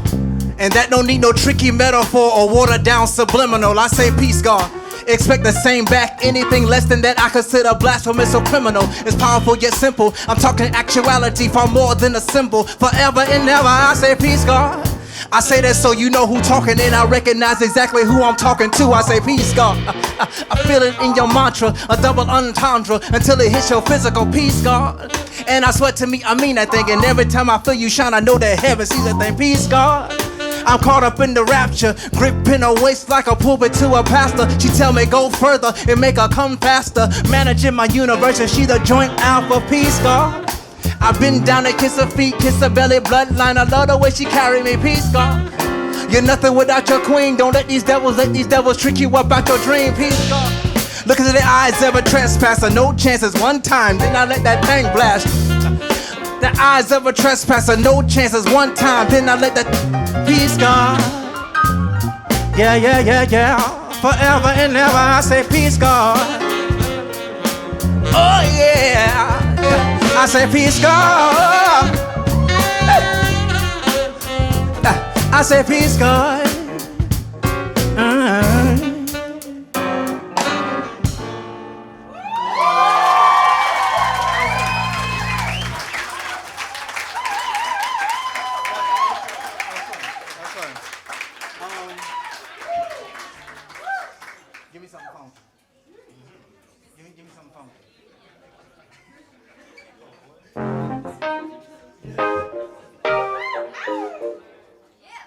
and that don't need no tricky metaphor or watered down subliminal. I say peace, God. Expect the same back. Anything less than that I consider blasphemous or criminal. It's powerful yet simple. I'm talking actuality, far more than a symbol. Forever and ever, I say peace, God. I say that so you know who talking, and I recognize exactly who I'm talking to. I say peace, God. I feel it in your mantra, a double entendre, until it hits your physical. Peace, God. And I swear to me, I mean that thing. And every time I feel you shine, I know that heaven sees that thing. Peace, God. I'm caught up in the rapture, gripping her waist like a pulpit to a pastor. She tell me go further and make her come faster. Managing my universe, and she the joint alpha. Peace, God. I've been down to kiss her feet, kiss her belly, bloodline. I love the way she carry me. Peace, God. You're nothing without your queen. Don't let these devils trick you up out your dream. Peace, God. Look into the eyes of a trespasser, no chances. One time, then I let that thing blast. The eyes of a trespasser, no chances. One time, then I let that peace, God. Yeah, yeah, yeah, yeah. Forever and ever, I say peace, God. Oh yeah. I say peace, God. I say peace, God.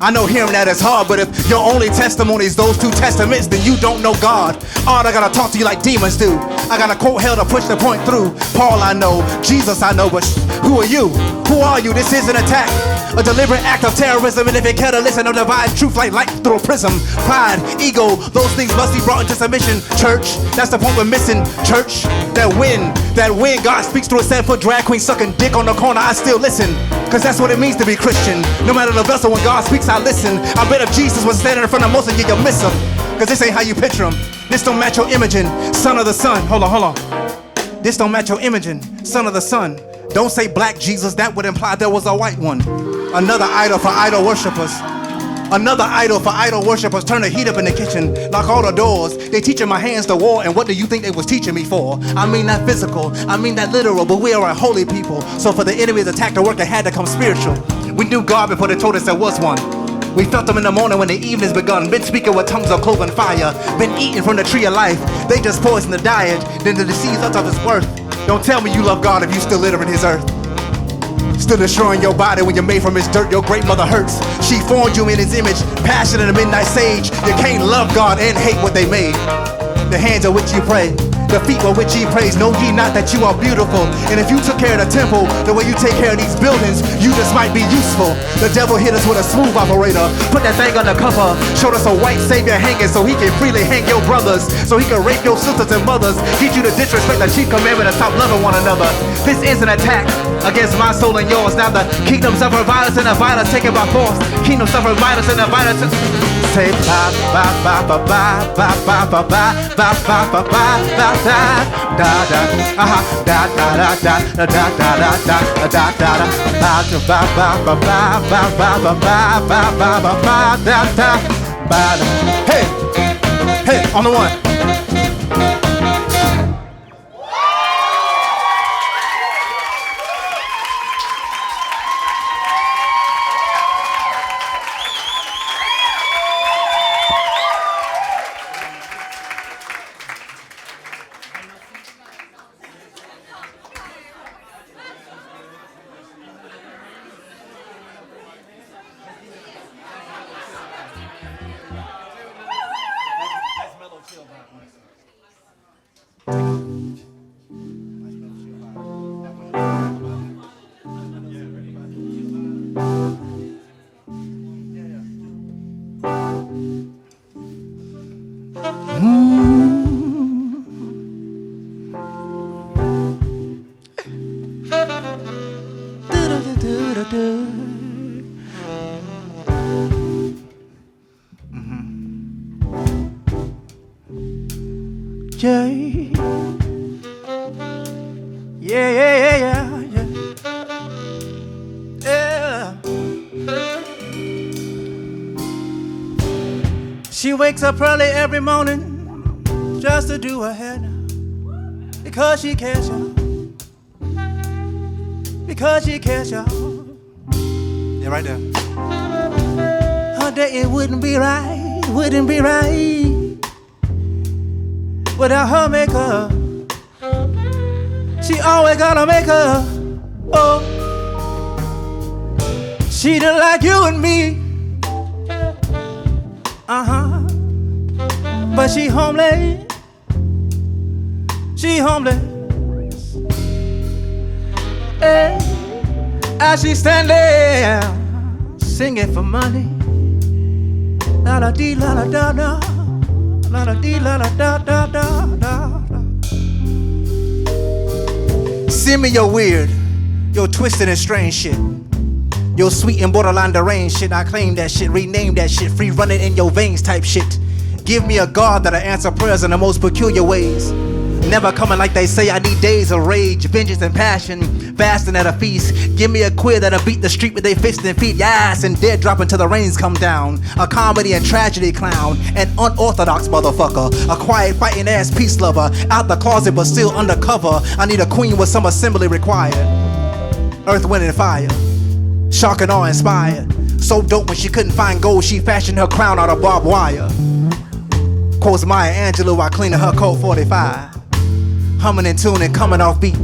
I know hearing that is hard, but if your only testimony is those 2 testaments, then you don't know God. I gotta talk to you like demons do. I got a quote hell to push the point through. Paul I know, Jesus I know, but who are you? Who are you? This is an attack, a deliberate act of terrorism. And if you care to listen, no divide truth like light through a prism. Pride, ego, those things must be brought into submission. Church, that's the point we're missing. Church, that win God speaks through a 7-foot drag queen sucking dick on the corner, I still listen. Cause that's what it means to be Christian. No matter the vessel, when God speaks, I listen. I bet if Jesus was standing in front of most of you, you'll miss him. Cause this ain't how you picture him. This don't match your imaging. Son of the Son. Hold on. This don't match your imaging. Son of the Son. Don't say black Jesus, that would imply there was a white one. Another idol for idol worshipers. Another idol for idol worshipers. Turn the heat up in the kitchen, lock all the doors. They teaching my hands to war, and what do you think they was teaching me for? I mean that physical, I mean that literal, but we are a holy people. So for the enemy's attack to work, it had to come spiritual. We knew God before they told us there was one. We felt them in the morning when the evening's begun. Been speaking with tongues of cloven fire. Been eating from the tree of life. They just poison the diet, then the disease of its worth. Don't tell me you love God if you still littering his earth. Still destroying your body when you're made from his dirt. Your great mother hurts. She formed you in his image. Passion in the midnight sage. You can't love God and hate what they made. The hands of which you pray, the feet with which ye praise. Know ye not that you are beautiful? And if you took care of the temple the way you take care of these buildings, you just might be useful. The devil hit us with a smooth operator. Put that thing under cover. Showed us a white savior hanging so he can freely hang your brothers. So he can rape your sisters and mothers. Teach you to disrespect the chief commandment and stop loving one another. This is an attack against my soul and yours. Now the kingdom suffer violence and the violence taken by force. Kingdom suffer violence and the violence. Say ba ba ba ba ba ba ba ba ba ba ba ba ba da da da da da da da da da da da da da da da ba ba ba ba ba ba ba ba ba ba ba ba da da ba. Hey, on the one. She wakes up early every morning just to do her hair now, because she cares, y'all. Because she cares, y'all. Yeah, right there. Her day, it wouldn't be right without her makeup. She always gotta make her. Oh, she done like you and me. But she homely. She homeless. Hey, as she stand there singing for money. La la dee la la da da. La la dee la la da da da da. Send me your weird, your twisted and strange shit. Your sweet and borderline deranged shit. I claim that shit, rename that shit, free running in your veins type shit. Give me a God that'll answer prayers in the most peculiar ways. Never coming like they say. I need days of rage, vengeance and passion, fasting at a feast. Give me a queer that'll beat the street with their fists and feet. Yes, and dead drop until the rains come down. A comedy and tragedy clown, an unorthodox motherfucker, a quiet fighting ass peace lover, out the closet but still undercover. I need a queen with some assembly required. Earth, wind and fire, shock and awe inspired. So dope when she couldn't find gold, she fashioned her crown out of barbed wire. Quotes Maya Angelou while cleaning her Colt 45. Humming and tuning, coming off beat.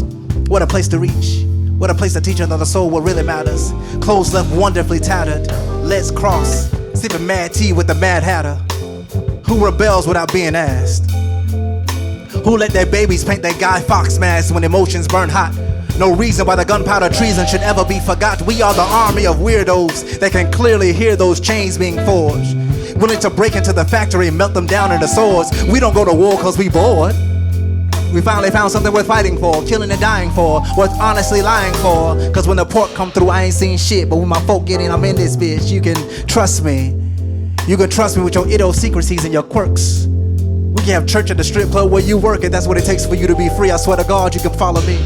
What a place to reach. What a place to teach another soul what really matters. Clothes left wonderfully tattered. Let's cross. Sipping mad tea with the Mad Hatter. Who rebels without being asked? Who let their babies paint their Guy Fawkes masks when emotions burn hot? No reason why the gunpowder treason should ever be forgot. We are the army of weirdos that can clearly hear those chains being forged. Willing to break into the factory and melt them down into swords. We don't go to war cause we bored. We finally found something worth fighting for, killing and dying for, worth honestly lying for. Cause when the pork come through, I ain't seen shit. But when my folk get in, I'm in this bitch. You can trust me. You can trust me with your idiosyncrasies and your quirks. We can have church at the strip club where you work, and that's what it takes for you to be free. I swear to God, you can follow me.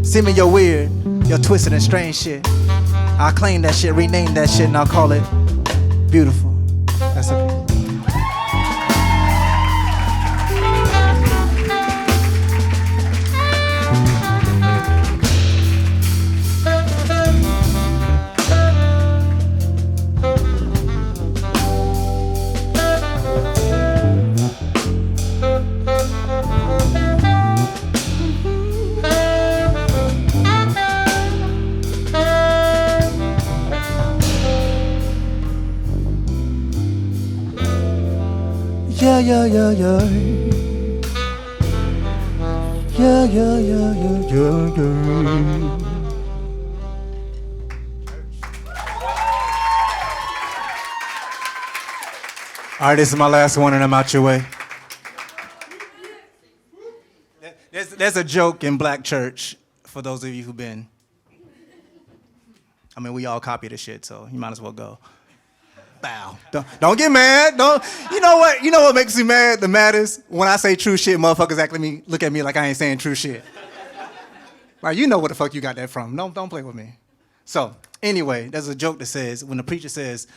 Send me your weird, your twisted and strange shit. I'll claim that shit, rename that shit, and I'll call it beautiful. That's okay. Yeah, yeah, yeah, yeah. Yeah, yeah, yeah, yeah, yeah, yeah. All right, this is my last one and I'm out your way. There's a joke in black church for those of you who've been. I mean, we all copy the shit, so you might as well go. Bow. Don't get mad. Don't. You know what? You know what makes me mad? The maddest when I say true shit, motherfuckers look at me like I ain't saying true shit. Like, you know where the fuck you got that from? Don't play with me. So anyway, there's a joke that says when the preacher says,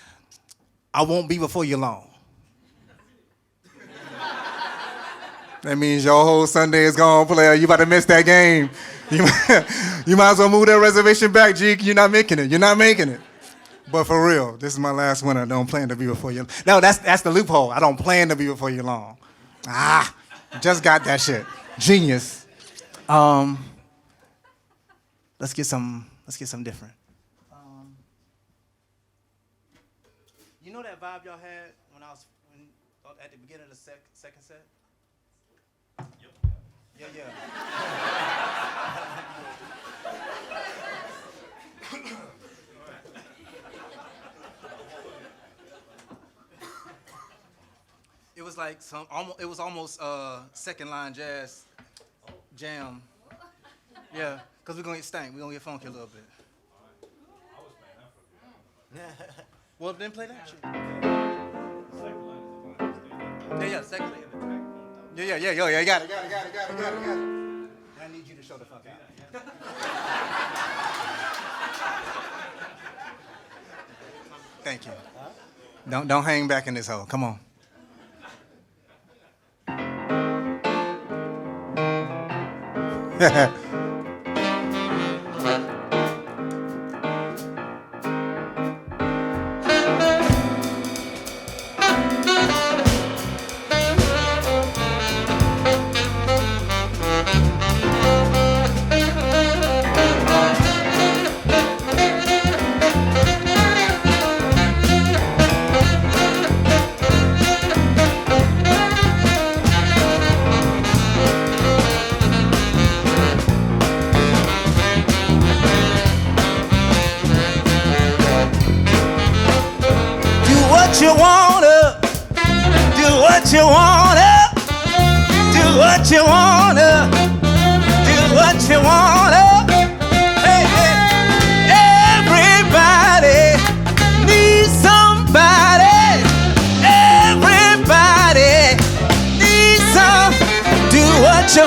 "I won't be before you long." That means your whole Sunday is gone, player. You about to miss that game. You might as well move that reservation back, G. You're not making it. You're not making it. But for real, this is my last one. I don't plan to be before you. No, that's the loophole. I don't plan to be before you long. Just got that shit. Genius. Let's get some different. You know that vibe y'all had when at the beginning of the second set? Yep. Yeah. It was like it was almost second line jazz jam. Yeah, because we're going to get stank. We're going to get funky a little bit. Well, then play that shit. Yeah, second line. Yeah, you got it. I need you to show the fuck out. Thank you. Don't hang back in this hole. Come on. Hey, everybody needs somebody. Everybody needs some. Do what you.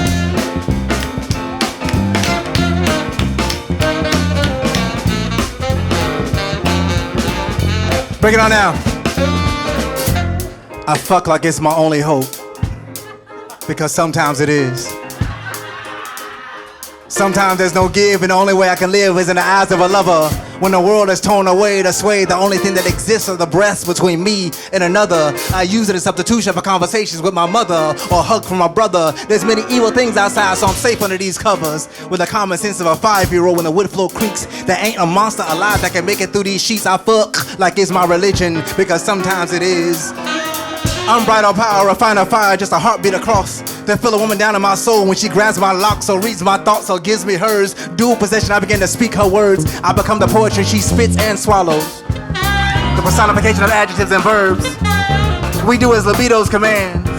Break it on now. I fuck like it's my only hope. Because sometimes it is. Sometimes there's no give, and the only way I can live is in the eyes of a lover. When the world is torn away to sway, the only thing that exists are the breaths between me and another. I use it as substitution for conversations with my mother or a hug from my brother. There's many evil things outside, so I'm safe under these covers. With the common sense of a 5-year-old when the wood floor creaks, there ain't a monster alive that can make it through these sheets. I fuck like it's my religion, because sometimes it is. Unbridled power, a finer fire, just a heartbeat across. Then feel a woman down in my soul when she grabs my locks or reads my thoughts or gives me hers. Dual possession, I begin to speak her words. I become the poetry she spits and swallows. The personification of adjectives and verbs. We do as libido's commands.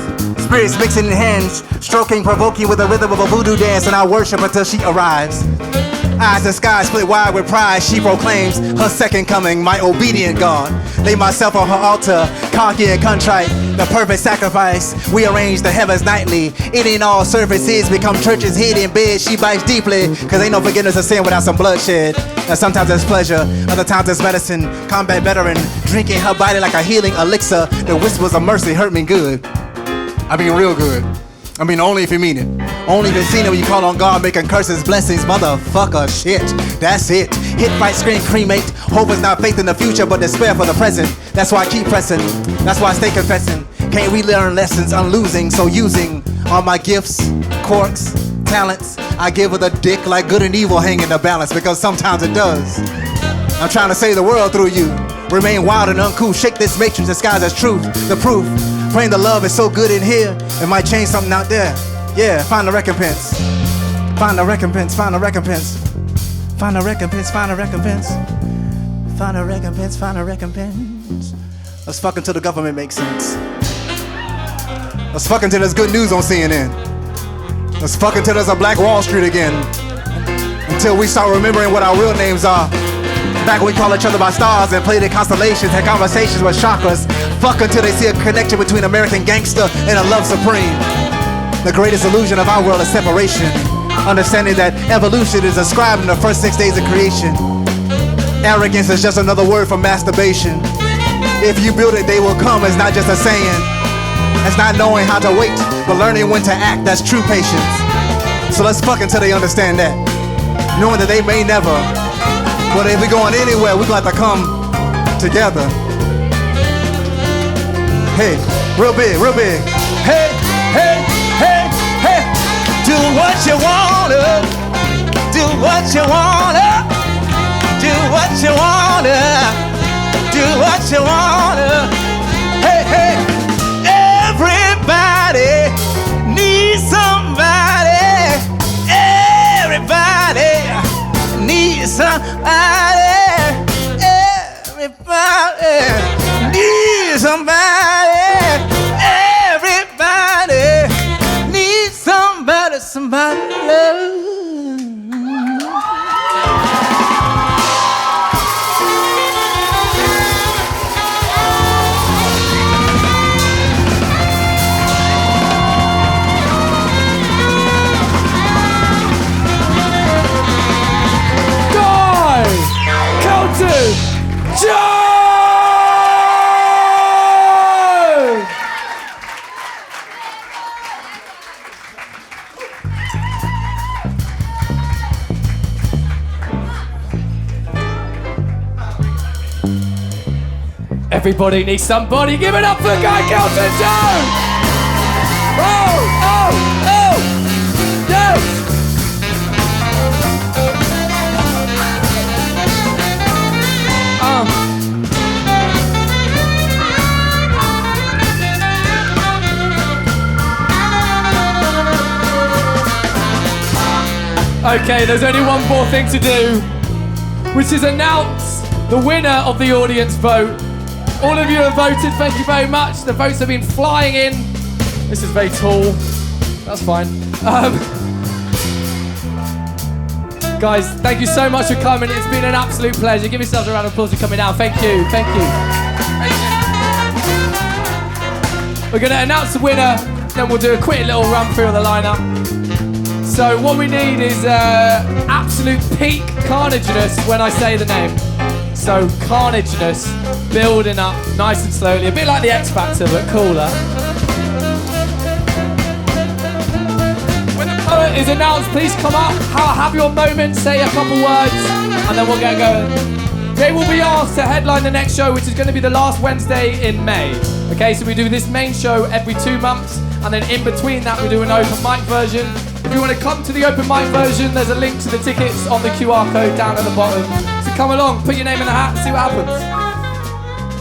Spirits mixing in hands, stroking, provoking with the rhythm of a voodoo dance, and I worship until she arrives. Eyes and sky split wide with pride, she proclaims her second coming, my obedient God. Lay myself on her altar, cocky and contrite, the perfect sacrifice. We arrange the heavens nightly, eating all services, become churches hid in bed. She bites deeply, cause ain't no forgiveness of sin without some bloodshed. Now sometimes it's pleasure, other times it's medicine. Combat veteran, drinking her body like a healing elixir. The whispers of mercy hurt me good. I mean real good. I mean only if you mean it. Only if you seen it when you call on God, making curses, blessings, motherfucker, shit. That's it. Hit, fight, scream, cremate. Hope is not faith in the future, but despair for the present. That's why I keep pressing. That's why I stay confessing. Can't relearn lessons, I'm losing. So using all my gifts, quirks, talents, I give her the dick like good and evil hang in the balance, because sometimes it does. I'm trying to save the world through you. Remain wild and uncouth. Shake this matrix disguised as truth. The proof. Praying the love is so good in here. It might change something out there. Yeah, find the recompense. Find the recompense. Find the recompense. Find the recompense. Find the recompense. Find the recompense. Find the recompense. Let's fuck until the government makes sense. Let's fuck until there's good news on CNN. Let's fuck until there's a Black Wall Street again. Until we start remembering what our real names are. Back when we call each other by stars and played in constellations, had conversations with chakras. Fuck until they see a connection between American gangster and a love supreme. The greatest illusion of our world is separation. Understanding that evolution is ascribed in the first 6 days of creation. Arrogance is just another word for masturbation. If you build it, they will come. It's not just a saying. It's not knowing how to wait, but learning when to act. That's true patience. So let's fuck until they understand that. Knowing that they may never. But if we're going anywhere, we're going to have to come together. Hey, real big, real big. Hey, hey, hey, hey. Do what you wanna. Do what you wanna. Do what you wanna. Do what you wanna. Hey, hey. Everybody needs somebody. Everybody needs somebody. Everybody needs somebody. Everybody needs somebody. Somebody to love. Joe! Everybody needs somebody. Give it up for the guy, KELTON Joe! Oh, oh, oh! Yes! Okay, there's only one more thing to do, which is announce the winner of the audience vote. All of you have voted, thank you very much. The votes have been flying in. This is very tall. That's fine. Guys, thank you so much for coming. It's been an absolute pleasure. Give yourselves a round of applause for coming down. Thank you, thank you. We're gonna announce the winner, then we'll do a quick little run through of the lineup. So what we need is absolute peak carnageness when I say the name. So carnageness, building up nice and slowly, a bit like the X Factor, but cooler. When the poet is announced, please come up, have your moment, say a couple words. and then we'll get going. They will be asked to headline the next show, which is going to be the last Wednesday in May. Okay, so we do this main show every 2 months, and then in between that we do an open mic version. If you want to come to the open mic version, there's a link to the tickets on the QR code down at the bottom. So come along, put your name in the hat, and see what happens.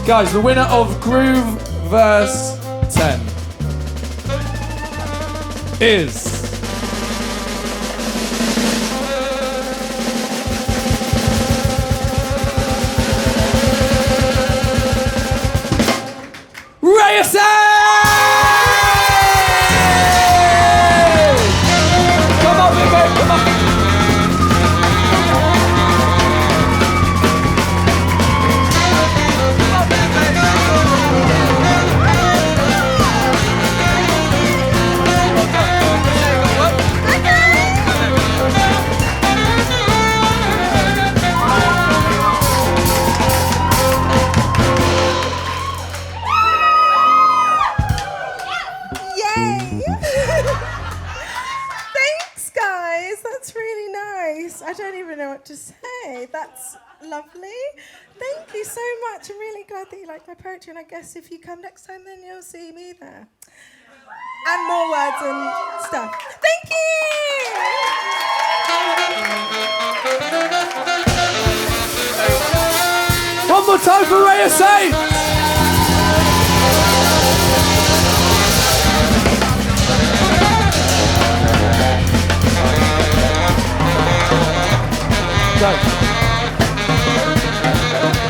Guys, the winner of Groove Verse 10 is... REYA! Come on, big boy, come on. I don't even know what to say. That's lovely. Thank you so much. I'm really glad that you liked my poetry, and I guess if you come next time, then you'll see me there. And more words and stuff. Thank you! One more time for REYA Saints!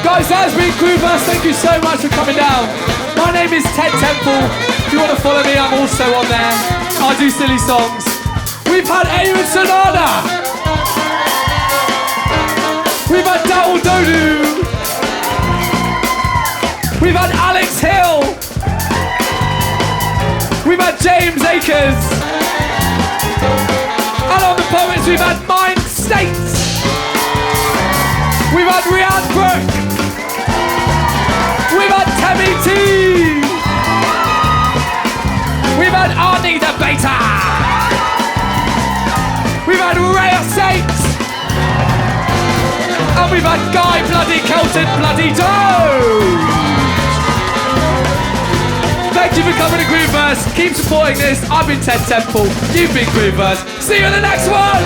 Guys, that's been Groovers. Thank you so much for coming down. My name is Ted Temple. If you want to follow me, I'm also on there. I do silly songs. We've had Ayman Sinada. We've had Dodoo. We've had Alex Hill. We've had James Akers. And on the poets, we've had MYNDSTATE. We've had RHIAN BROOKE. We've had TEMI T. We've had ARNIE the Beta. We've had REYA Saints. And we've had Guy bloody KELTON bloody Dodoo. Thank you for coming to Groovers. Keep supporting this. I've been Ted Temple. You've been Groovers. See you in the next one.